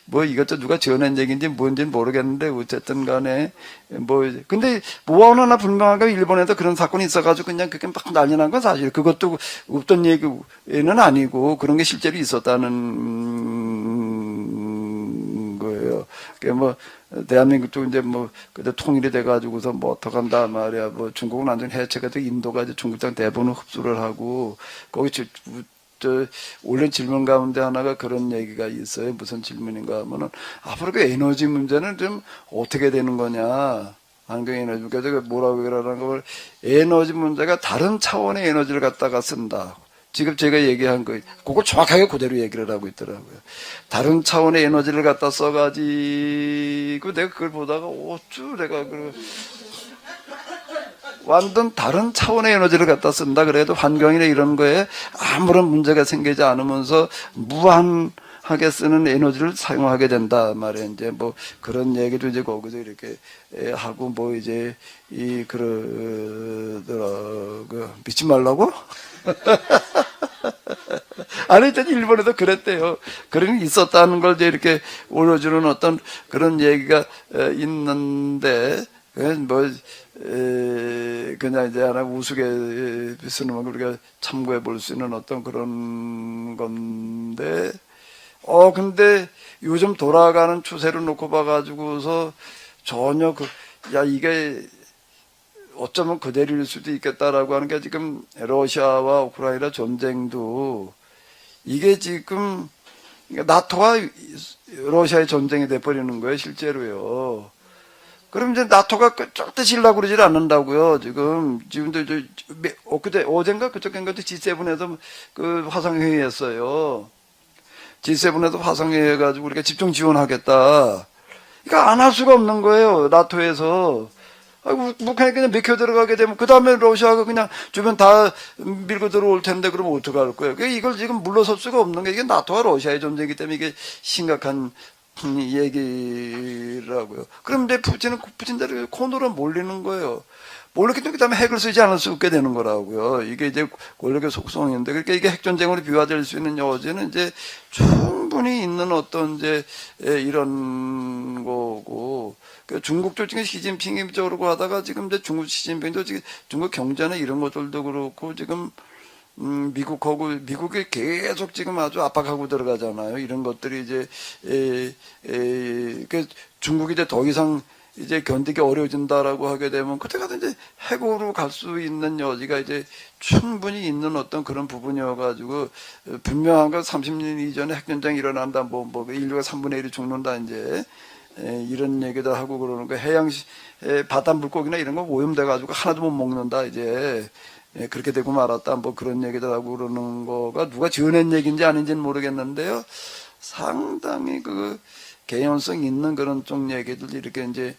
뭐 이것도 누가 지어낸 얘기인지 뭔지는 모르겠는데 어쨌든 간에 근데 뭐 하나 분명하게 일본에도 그런 사건이 있어가지고 그냥 그게 막 난리 난 건 사실. 그것도 없던 얘기는 아니고 그런 게 실제로 있었다는 거예요. 그게 뭐 대한민국도 이제 뭐 그때 통일이 돼가지고서 뭐 어떡한다 말이야. 뭐 중국은 완전 해체가 돼 인도가 이제 중국 땅 대부분 흡수를 하고 거기 올린 질문 가운데 하나가 그런 얘기가 있어요. 무슨 질문인가 하면은 앞으로 그 에너지 문제는 좀 어떻게 되는 거냐. 환경 에너지 그래서 뭐라고 그러는 걸 에너지 문제가 다른 차원의 에너지를 갖다가 쓴다. 지금 제가 얘기한 거, 그걸 정확하게 그대로 얘기를 하고 있더라고요. 다른 차원의 에너지를 갖다 써가지고 내가 그걸 보다가 어쭈 내가 완전 다른 차원의 에너지를 갖다 쓴다. 그래도 환경이나 이런 거에 아무런 문제가 생기지 않으면서 무한하게 쓰는 에너지를 사용하게 된다 말이야. 이제 뭐 그런 얘기도 이제 거기서 이렇게 하고 뭐 이제 그러더라고요. 믿지 말라고? 아니, 일단 일본에도 그랬대요. 그런 있었다는 걸 이제 이렇게 올려주는 어떤 그런 얘기가 있는데, 그냥 이제 하나 우스개 쓰는 거 우리가 참고해 볼 수 있는 어떤 그런 건데, 근데 요즘 돌아가는 추세를 놓고 봐가지고서 전혀 이게 어쩌면 그대로일 수도 있겠다라고 하는 게 지금 러시아와 우크라이나 전쟁도 이게 지금 나토와 러시아의 전쟁이 돼버리는 거예요, 실제로요. 그럼 이제 나토가 절대 질라고 그러질 않는다고요, 지금도 어젠가 그저께인가 G7에서 그 화상회의 했어요. G7에서 화상회의 해가지고 우리가 집중 지원하겠다. 그러니까 안 할 수가 없는 거예요, 나토에서. 북한이 그냥 맥혀 들어가게 되면 그 다음에 러시아가 그냥 주변 다 밀고 들어올 텐데 그러면 어떡할 거예요? 이걸 지금 물러설 수가 없는 게 이게 나토와 러시아의 전쟁이기 때문에 이게 심각한 얘기라고요. 그런데 푸틴대로 코너로 몰리는 거예요. 몰렸기 때문에 그 다음에 핵을 쓰지 않을 수 없게 되는 거라고요. 이게 이제 권력의 속성인데 그러니까 이게 핵전쟁으로 비화될 수 있는 여지는 이제 충분히 있는 어떤 이제 이런 거고. 중국도 지금 시진핑이 저러고 하다가 지금 이제 중국 시진핑도 지금 중국 경제나 이런 것들도 그렇고 지금 미국이 계속 지금 아주 압박하고 들어가잖아요. 이런 것들이 이제 중국이 이제 더 이상 이제 견디기 어려워진다라고 하게 되면 그때 가서 이제 해고로 갈 수 있는 여지가 이제 충분히 있는 어떤 그런 부분이어가지고 분명한 건 30년 이전에 핵전쟁이 일어난다, 뭐 인류가 3분의 1이 죽는다 이제 이런 얘기도 하고 그러는 거 해양 바다 물고기나 이런 거 오염돼가지고 하나도 못 먹는다 이제 그렇게 되고 말았다 뭐 그런 얘기도 하고 그러는 거가 누가 지어낸 얘기인지 아닌지는 모르겠는데요. 상당히 그 개연성 있는 그런 쪽 얘기들 이렇게 이제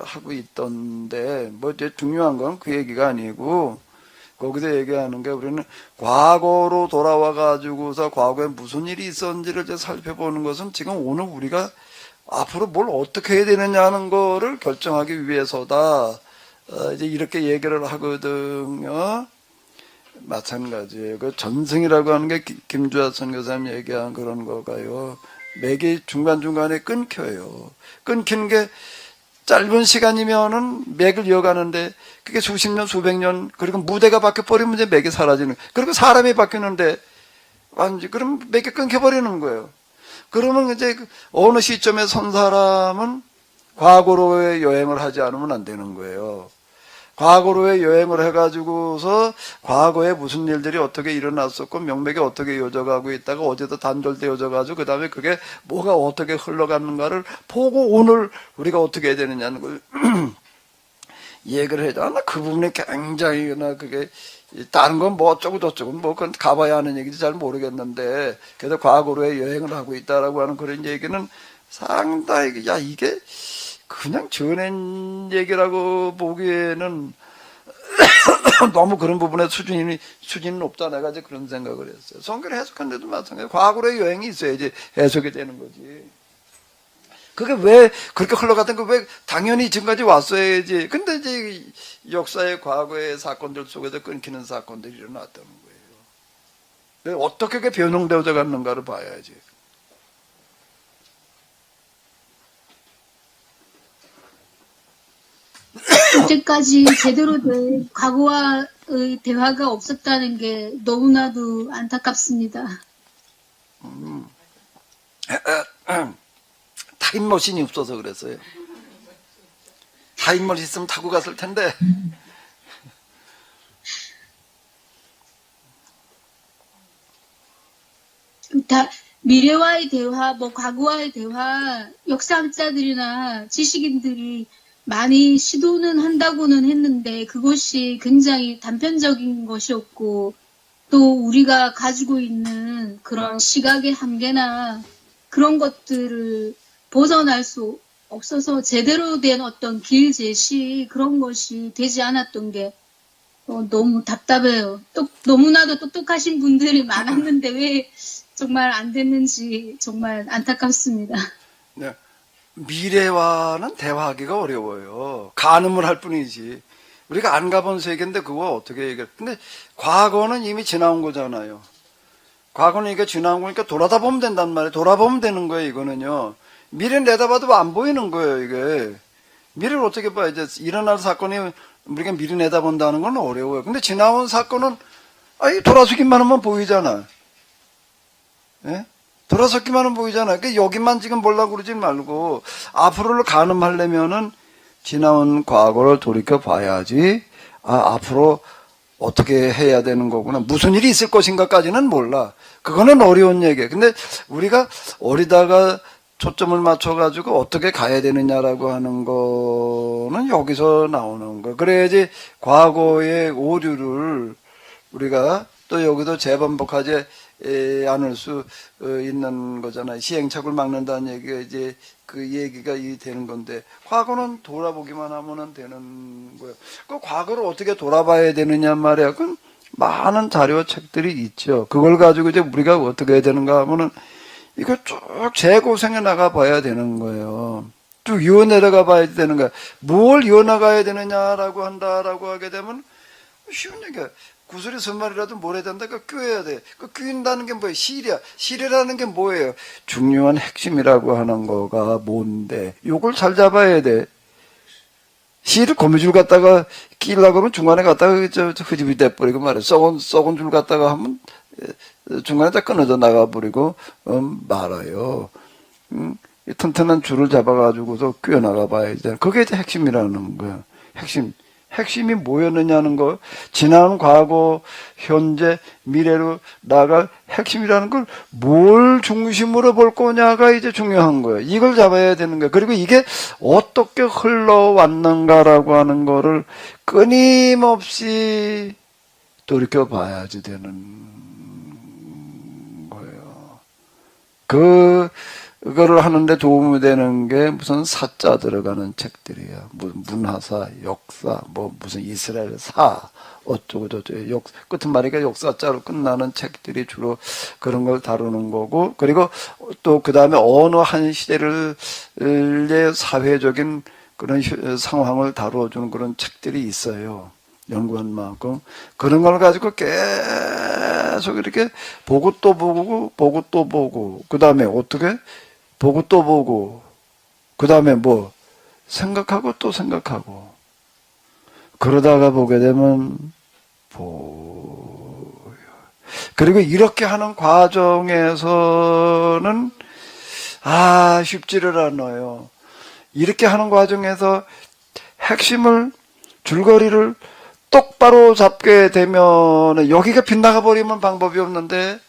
하고 있던데 뭐 이제 중요한 건 그 얘기가 아니고 거기서 얘기하는 게 우리는 과거로 돌아와 가지고서 과거에 무슨 일이 있었는지를 이제 살펴보는 것은 지금 오늘 우리가 앞으로 뭘 어떻게 해야 되느냐 하는 거를 결정하기 위해서다. 이제 이렇게 얘기를 하거든요. 마찬가지예요. 그 전승이라고 하는 게 김주하 선교사님 얘기한 그런 거가요. 맥이 중간중간에 끊겨요. 끊기는 게 짧은 시간이면은 맥을 이어가는데 그게 수십 년, 수백 년, 그리고 무대가 바뀌어버리면 이제 맥이 사라지는 거예요. 그리고 사람이 바뀌는데 완전히 그럼 맥이 끊겨버리는 거예요. 그러면 이제 어느 시점에 선 사람은 과거로의 여행을 하지 않으면 안 되는 거예요. 과거로의 여행을 해가지고서 과거에 무슨 일들이 어떻게 일어났었고 명맥이 어떻게 이어져가고 있다가 어제도 단절되어져가지고 그 다음에 그게 뭐가 어떻게 흘러가는가를 보고 오늘 우리가 어떻게 해야 되느냐는 걸 얘기를 해야 되나 그 부분에 굉장히 나 그게 다른 건 뭐 어쩌고 저쩌고 뭐 그건 가봐야 하는 얘기인지 잘 모르겠는데 그래도 과거로의 여행을 하고 있다라고 하는 그런 얘기는 상당히 야 이게 그냥 지어낸 얘기라고 보기에는 너무 그런 부분에 수준이 높다 내가 이제 그런 생각을 했어요. 성경을 해석하는데도 마찬가지예요. 과거로의 여행이 있어야지 해석이 되는 거지. 그게 왜 그렇게 흘러갔던 거 왜 당연히 지금까지 왔어야지. 근데 이제 역사의 과거의 사건들 속에서 끊기는 사건들이 일어났다는 거예요. 어떻게 그게 변형되어져 갔는가를 봐야지. 이때까지 제대로 된 과거와의 대화가 없었다는 게 너무나도 안타깝습니다. 타임머신이 없어서 그랬어요. 타임머신 있으면 타고 갔을 텐데. 미래와의 대화, 뭐 과거와의 대화, 역사학자들이나 지식인들이 많이 시도는 한다고는 했는데 그것이 굉장히 단편적인 것이었고 또 우리가 가지고 있는 그런 시각의 한계나 그런 것들을 벗어날 수 없어서 제대로 된 어떤 길 제시 그런 것이 되지 않았던 게 너무 답답해요. 너무나도 똑똑하신 분들이 많았는데 왜 정말 안 됐는지 정말 안타깝습니다. 네. 미래와는 대화하기가 어려워요. 가늠을 할 뿐이지. 우리가 안 가본 세계인데 그거 어떻게 얘기해. 근데 과거는 이미 지나온 거잖아요. 과거는 이게 지나온 거니까 돌아다 보면 된단 말이에요. 돌아보면 되는 거예요, 이거는요. 미래는 내다봐도 안 보이는 거예요, 이게. 미래를 어떻게 봐야 이제 일어날 사건이 우리가 미래 내다본다는 건 어려워요. 근데 지나온 사건은 돌아서기만 하면 보이잖아. 예? 돌아섰기만 하면 보이잖아요. 그러니까 여기만 지금 보려고 그러지 말고 앞으로를 가늠하려면은 지나온 과거를 돌이켜 봐야지. 앞으로 어떻게 해야 되는 거구나. 무슨 일이 있을 것인가까지는 몰라. 그거는 어려운 얘기예요. 근데 우리가 어리다가 초점을 맞춰가지고 어떻게 가야 되느냐라고 하는 거는 여기서 나오는 거예요. 그래야지 과거의 오류를 우리가 또 여기도 재반복하지 않을 수 있는 거잖아요. 시행착오를 막는다는 얘기가 이제 그 얘기가 되는 건데 과거는 돌아보기만 하면 되는 거예요. 그 과거를 어떻게 돌아봐야 되느냐 말이야. 그건 많은 자료 책들이 있죠. 그걸 가지고 이제 우리가 어떻게 해야 되는가 하면은 이거 쭉 재고생해 나가 봐야 되는 거예요. 쭉 이어내려가 봐야 되는 거야. 뭘 이어나가야 되느냐라고 한다라고 하게 되면 쉬운 얘기야. 구슬이 선말이라도 뭘 해야 된다? 그 꿰야 돼. 그 꿰인다는 게 뭐예요? 실이야. 실이라는 게 뭐예요? 중요한 핵심이라고 하는 거가 뭔데? 요걸 잘 잡아야 돼. 실을 거미줄 갖다가 끼려고 하면 중간에 갖다가 흐집이 돼버리고 말이야. 썩은 줄 갖다가 하면 중간에 다 끊어져 나가버리고 말아요. 이 튼튼한 줄을 잡아가지고서 끼어나가 봐야 돼. 그게 이제 핵심이라는 거야. 핵심이 뭐였느냐는 거, 지난, 과거, 현재, 미래로 나아갈 핵심이라는 걸 뭘 중심으로 볼 거냐가 이제 중요한 거예요. 이걸 잡아야 되는 거예요. 그리고 이게 어떻게 흘러왔는가라고 하는 거를 끊임없이 돌이켜봐야지 되는 거예요. 그거를 하는데 도움이 되는 게 무슨 사자 들어가는 책들이야. 문화사, 역사, 무슨 이스라엘사, 어쩌고 저쩌고, 끝은 말이니까 역사자로 끝나는 책들이 주로 그런 걸 다루는 거고, 그리고 또 그 다음에 어느 한 시대를, 사회적인 그런 상황을 다루어주는 그런 책들이 있어요. 연구한 만큼. 그런 걸 가지고 계속 이렇게 보고 또 보고, 그 다음에 어떻게? 보고 또 보고, 그 다음에 생각하고 또 생각하고, 그러다가 보게 되면 보여. 그리고 이렇게 하는 과정에서는, 쉽지를 않아요. 이렇게 하는 과정에서 핵심을, 줄거리를 똑바로 잡게 되면, 여기가 빗나가 버리면 방법이 없는데,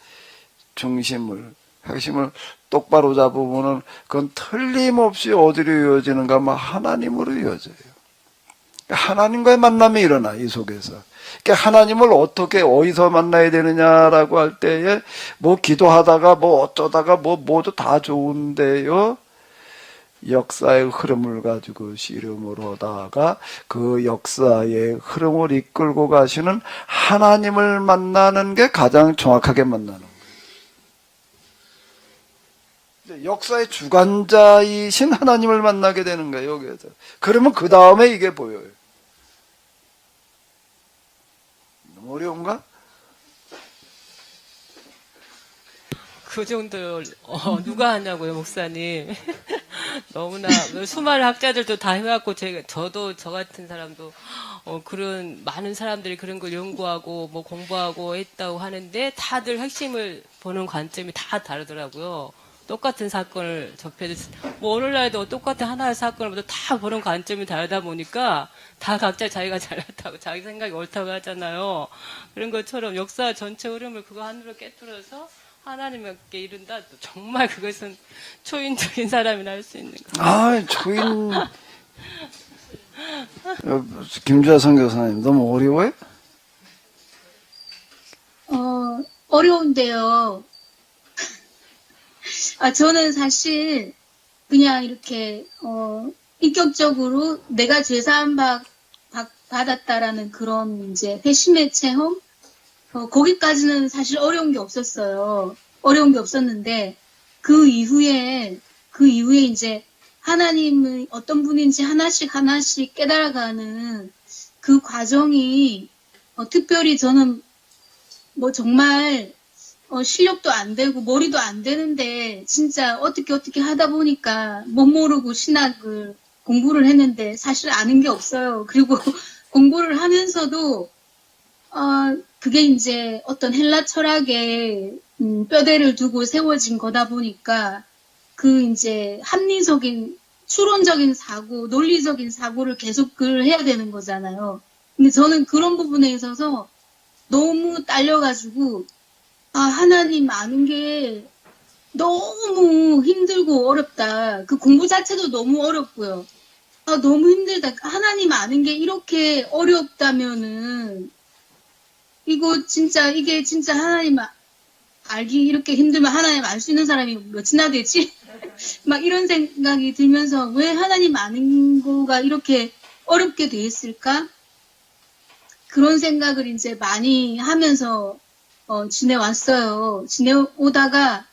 핵심을 똑바로 잡으면은 그건 틀림없이 어디로 이어지는가? 하나님으로 이어져요. 하나님과의 만남이 일어나, 이 속에서. 그러니까 하나님을 어떻게, 어디서 만나야 되느냐라고 할 때에, 기도하다가, 어쩌다가, 모두 다 좋은데요. 역사의 흐름을 가지고 씨름을 하다가 그 역사의 흐름을 이끌고 가시는 하나님을 만나는 게 가장 정확하게 만나는 거예요. 역사의 주관자이신 하나님을 만나게 되는 거예요, 여기에서. 그러면 그 다음에 이게 보여요. 너무 어려운가? 그 정도 누가 하냐고요, 목사님. 너무나 수많은 학자들도 다 해왔고 저도 저 같은 사람도 그런 많은 사람들이 그런 걸 연구하고 공부하고 했다고 하는데 다들 핵심을 보는 관점이 다 다르더라고요. 똑같은 사건을 오늘날도 똑같은 하나의 사건을 보다 다 보는 관점이 다르다 보니까 다 각자 자기가 잘났다고 자기 생각이 옳다고 하잖아요. 그런 것처럼 역사 전체 흐름을 그거 하나로 깨뚫어서 하나님께 이른다. 정말 그것은 초인적인 사람이나 할 수 있는 거예요. 초인. 김주아 선교사님, 너무 어려워요? 어려운데요. 저는 사실 그냥 이렇게 인격적으로 내가 죄사함 받았다라는 그런 이제 회심의 체험, 거기까지는 사실 어려운 게 없었어요. 어려운 게 없었는데 그 이후에 이제 하나님은 어떤 분인지 하나씩 깨달아가는 그 과정이 특별히 저는 정말 실력도 안 되고 머리도 안 되는데 진짜 어떻게 하다 보니까 못 모르고 신학을 공부를 했는데 사실 아는 게 없어요. 그리고 공부를 하면서도 그게 이제 어떤 헬라 철학에 뼈대를 두고 세워진 거다 보니까 그 이제 합리적인 추론적인 사고, 논리적인 사고를 계속 해야 되는 거잖아요. 근데 저는 그런 부분에 있어서 너무 딸려가지고 하나님 아는 게 너무 힘들고 어렵다. 그 공부 자체도 너무 어렵고요. 너무 힘들다. 하나님 아는 게 이렇게 어렵다면은 이게 진짜 하나님 알기 이렇게 힘들면 하나님 알 수 있는 사람이 몇이나 되지? 막 이런 생각이 들면서 왜 하나님 아는 거가 이렇게 어렵게 돼 있을까? 그런 생각을 이제 많이 하면서 지내왔어요. 지내오다가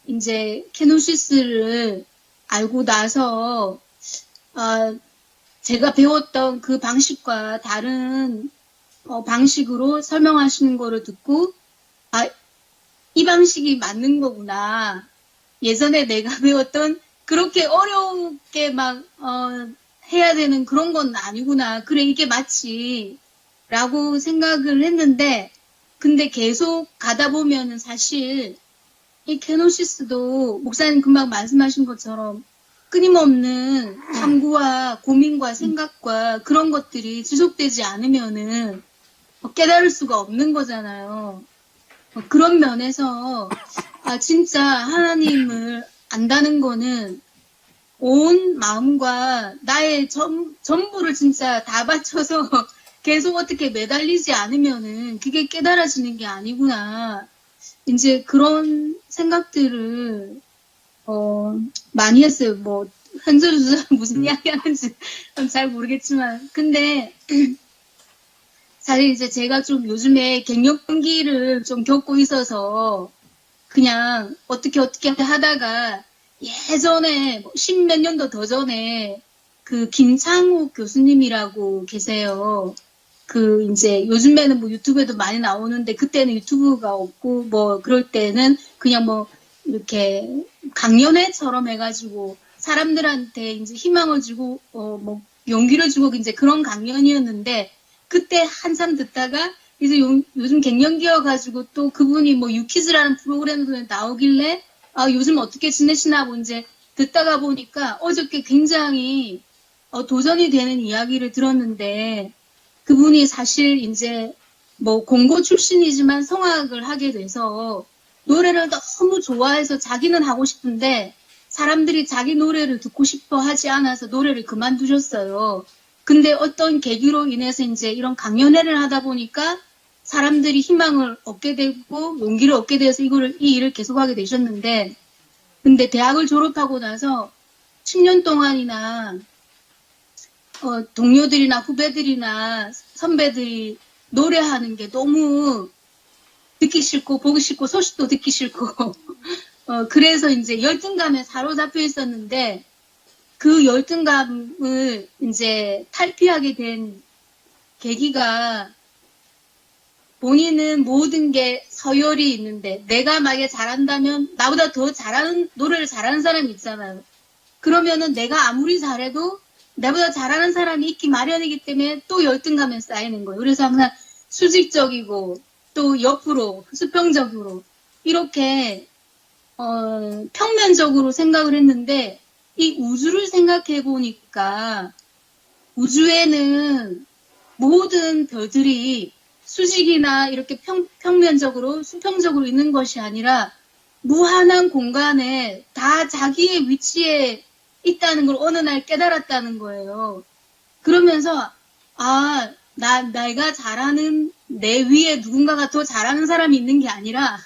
이제 케노시스를 알고 나서 제가 배웠던 그 방식과 다른 방식으로 설명하시는 거를 듣고 이 방식이 맞는 거구나. 예전에 내가 배웠던 그렇게 어렵게 막 해야 되는 그런 건 아니구나. 그래 이게 맞지. 라고 생각을 했는데 근데 계속 가다 보면은 사실 이 케노시스도 목사님 금방 말씀하신 것처럼 끊임없는 탐구와 고민과 생각과 그런 것들이 지속되지 않으면은 깨달을 수가 없는 거잖아요. 그런 면에서 진짜 하나님을 안다는 거는 온 마음과 나의 전부를 진짜 다 바쳐서 계속 어떻게 매달리지 않으면은 그게 깨달아지는 게 아니구나. 이제 그런 생각들을 많이 했어요. 뭐 현재로서 무슨 이야기 하는지 잘 모르겠지만 근데 사실 이제 제가 좀 요즘에 갱년기를 좀 겪고 있어서 그냥 어떻게 하다가 예전에 뭐 십몇 년도 더 전에 그 김창욱 교수님이라고 계세요. 그 이제 요즘에는 뭐 유튜브에도 많이 나오는데 그때는 유튜브가 없고 뭐 그럴 때는 그냥 뭐 이렇게 강연회처럼 해가지고 사람들한테 이제 희망을 주고 뭐 용기를 주고 이제 그런 강연이었는데 그때 한참 듣다가 이제 요즘 갱년기여가지고 또 그분이 뭐 유키즈라는 프로그램도 나오길래 요즘 어떻게 지내시나고 이제 듣다가 보니까 어저께 굉장히 도전이 되는 이야기를 들었는데 그분이 사실 이제 뭐 공고 출신이지만 성악을 하게 돼서 노래를 너무 좋아해서 자기는 하고 싶은데 사람들이 자기 노래를 듣고 싶어 하지 않아서 노래를 그만두셨어요. 근데 어떤 계기로 인해서 이제 이런 강연회를 하다 보니까 사람들이 희망을 얻게 되고 용기를 얻게 되어서 이 일을 계속하게 되셨는데 근데 대학을 졸업하고 나서 10년 동안이나 동료들이나 후배들이나 선배들이 노래하는 게 너무 듣기 싫고 보기 싫고 소식도 듣기 싫고 그래서 이제 열등감에 사로잡혀 있었는데 그 열등감을 이제 탈피하게 된 계기가 본인은 모든 게 서열이 있는데 내가 만약에 잘한다면 나보다 더 잘하는 노래를 잘하는 사람이 있잖아요. 그러면은 내가 아무리 잘해도 나보다 잘하는 사람이 있기 마련이기 때문에 또 열등감에 쌓이는 거예요. 그래서 항상 수직적이고 또 옆으로 수평적으로 이렇게 평면적으로 생각을 했는데 이 우주를 생각해 보니까 우주에는 모든 별들이 수직이나 이렇게 평면적으로 수평적으로 있는 것이 아니라 무한한 공간에 다 자기의 위치에 있다는 걸 어느 날 깨달았다는 거예요. 그러면서 내가 잘하는 내 위에 누군가가 더 잘하는 사람이 있는 게 아니라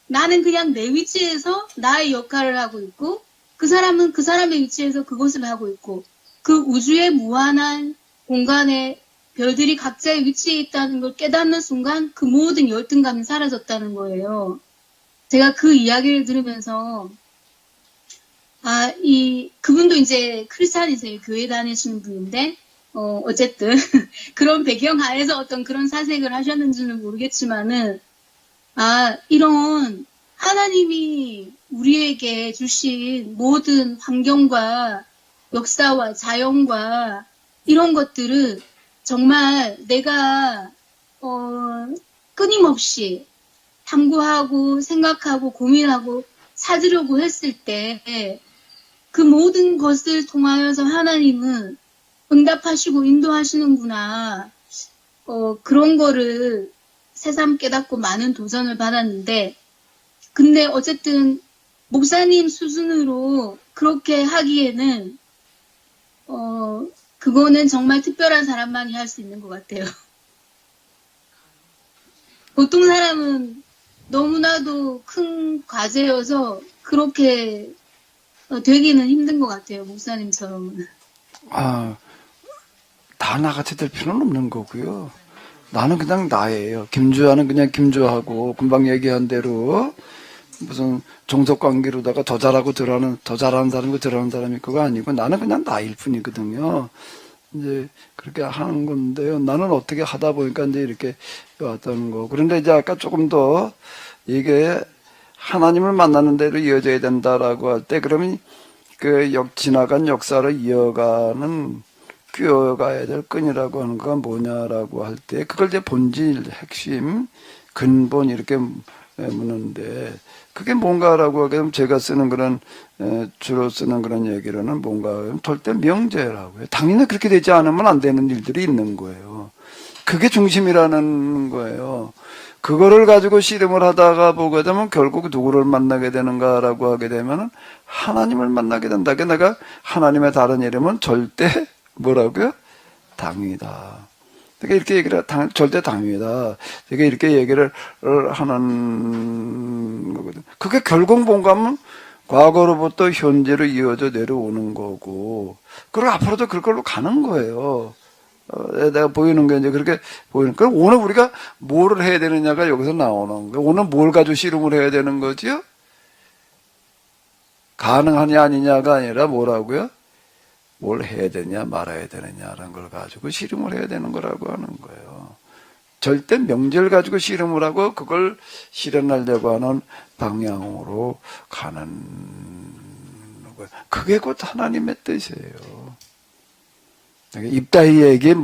나는 그냥 내 위치에서 나의 역할을 하고 있고 그 사람은 그 사람의 위치에서 그것을 하고 있고 그 우주의 무한한 공간에 별들이 각자의 위치에 있다는 걸 깨닫는 순간 그 모든 열등감이 사라졌다는 거예요. 제가 그 이야기를 들으면서 그분도 이제 크리스찬이세요. 교회 다니시는 분인데 어쨌든 그런 배경 하에서 어떤 그런 사색을 하셨는지는 모르겠지만은 이런 하나님이 우리에게 주신 모든 환경과 역사와 자연과 이런 것들을 정말 내가 끊임없이 탐구하고 생각하고 고민하고 찾으려고 했을 때 그 모든 것을 통하여서 하나님은 응답하시고 인도하시는구나. 그런 거를 새삼 깨닫고 많은 도전을 받았는데 근데 어쨌든 목사님 수준으로 그렇게 하기에는 그거는 정말 특별한 사람만이 할 수 있는 것 같아요. 보통 사람은 너무나도 큰 과제여서 그렇게 되기는 힘든 것 같아요. 목사님처럼은. 다 나같이 될 필요는 없는 거고요. 나는 그냥 나예요. 김주하는 그냥 김주하고 금방 얘기한 대로 무슨 종속 관계로다가 더 잘하는 사람이고 덜하는 사람이 그거 아니고 나는 그냥 나일 뿐이거든요. 이제 그렇게 하는 건데요. 나는 어떻게 하다 보니까 이제 이렇게 왔다는 거. 그런데 이제 아까 조금 더 이게 하나님을 만나는 대로 이어져야 된다라고 할 때 그러면 그 지나간 역사를 끼어가야 될 끈이라고 하는 건 뭐냐라고 할 때 그걸 이제 본질, 핵심, 근본 이렇게 묻는데 그게 뭔가라고 하게 되면 제가 쓰는 그런 주로 쓰는 그런 얘기로는 뭔가 절대 명제라고 해요. 당연히 그렇게 되지 않으면 안 되는 일들이 있는 거예요. 그게 중심이라는 거예요. 그거를 가지고 씨름을 하다가 보게 되면 결국 누구를 만나게 되는가라고 하게 되면 하나님을 만나게 된다. 내가 하나님의 다른 이름은 절대 뭐라고요? 당위다. 되게 이렇게 얘기를 절대 당위다. 되게 이렇게 얘기를 하는 거거든. 그게 결국 뭔가 하면 과거로부터 현재로 이어져 내려오는 거고, 그리고 앞으로도 그걸로 가는 거예요. 내가 보이는 게 이제 그렇게 보이는. 그럼 오늘 우리가 뭐를 해야 되느냐가 여기서 나오는 거예요. 오늘 뭘 가지고 씨름을 해야 되는 거지요? 가능하냐 아니냐가 아니라 뭐라고요? 뭘 해야 되냐 말아야 되느냐라는 걸 가지고 씨름을 해야 되는 거라고 하는 거예요. 절대 명제를 가지고 씨름을 하고 그걸 실현하려고 하는 방향으로 가는 거예요. 그게 곧 하나님의 뜻이에요. 입다의 얘기,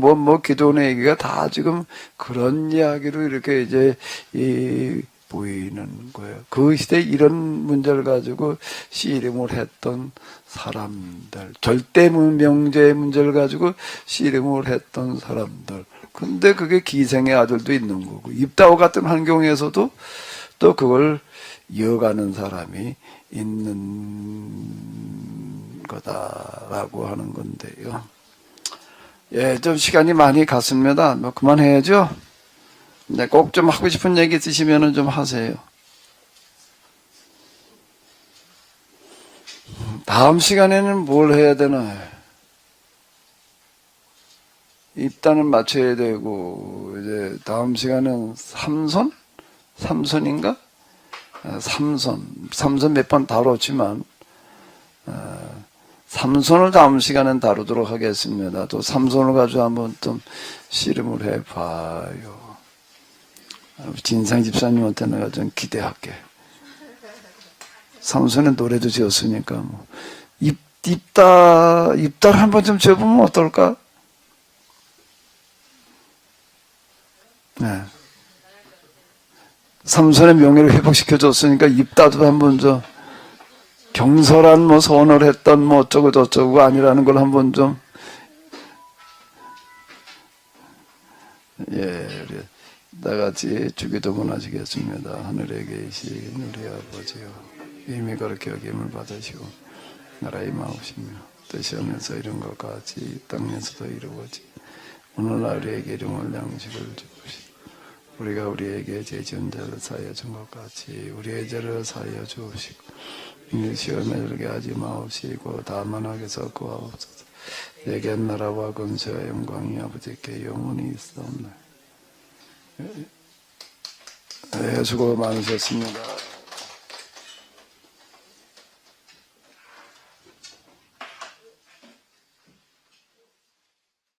기도원의 얘기가 다 지금 그런 이야기로 이렇게 이제 보이는 거예요. 그 시대에 이런 문제를 가지고 씨름을 했던 사람들, 절대 명제의 문제를 가지고 씨름을 했던 사람들. 근데 그게 기생의 아들도 있는 거고, 입다와 같은 환경에서도 또 그걸 이어가는 사람이 있는 거다라고 하는 건데요. 예, 좀 시간이 많이 갔습니다. 그만해야죠. 네, 꼭 좀 하고 싶은 얘기 있으시면 좀 하세요. 다음 시간에는 뭘 해야 되나요? 입단을 맞춰야 되고, 이제 다음 시간은 삼손인가? 삼손 몇 번 다뤘지만, 삼손을 다음 시간엔 다루도록 하겠습니다. 또 삼손을 가지고 한번 좀 씨름을 해봐요. 진상 집사님한테 내가 좀 기대할게. 삼손의 노래도 지었으니까 입달 한번 좀 지어보면 어떨까? 네. 삼손의 명예를 회복시켜줬으니까 입다도 한번 좀 경솔한 선언을 했던 어쩌고 저쩌고 아니라는 걸 한번 좀 우리 다 같이 주기도문 하시겠습니다. 하늘에 계신 우리 아버지요, 이미 그렇게 여김을 받으시고 나라에 임하옵시며 뜻이 하면서 이룬 것 같이 땅에서도 이루어지. 오늘날 우리에게 이름을 양식을 주옵시고 우리가 우리에게 죄 지은 자를 사하여 준 것 같이 우리의 죄를 사하여 주옵시고 시험에 들게 하지 마옵시고 다만 악에서 구하옵소서. 내게 나라와 권세와 영광이 아버지께 영원히 있사옵나이다. 네, 수고 많으셨습니다.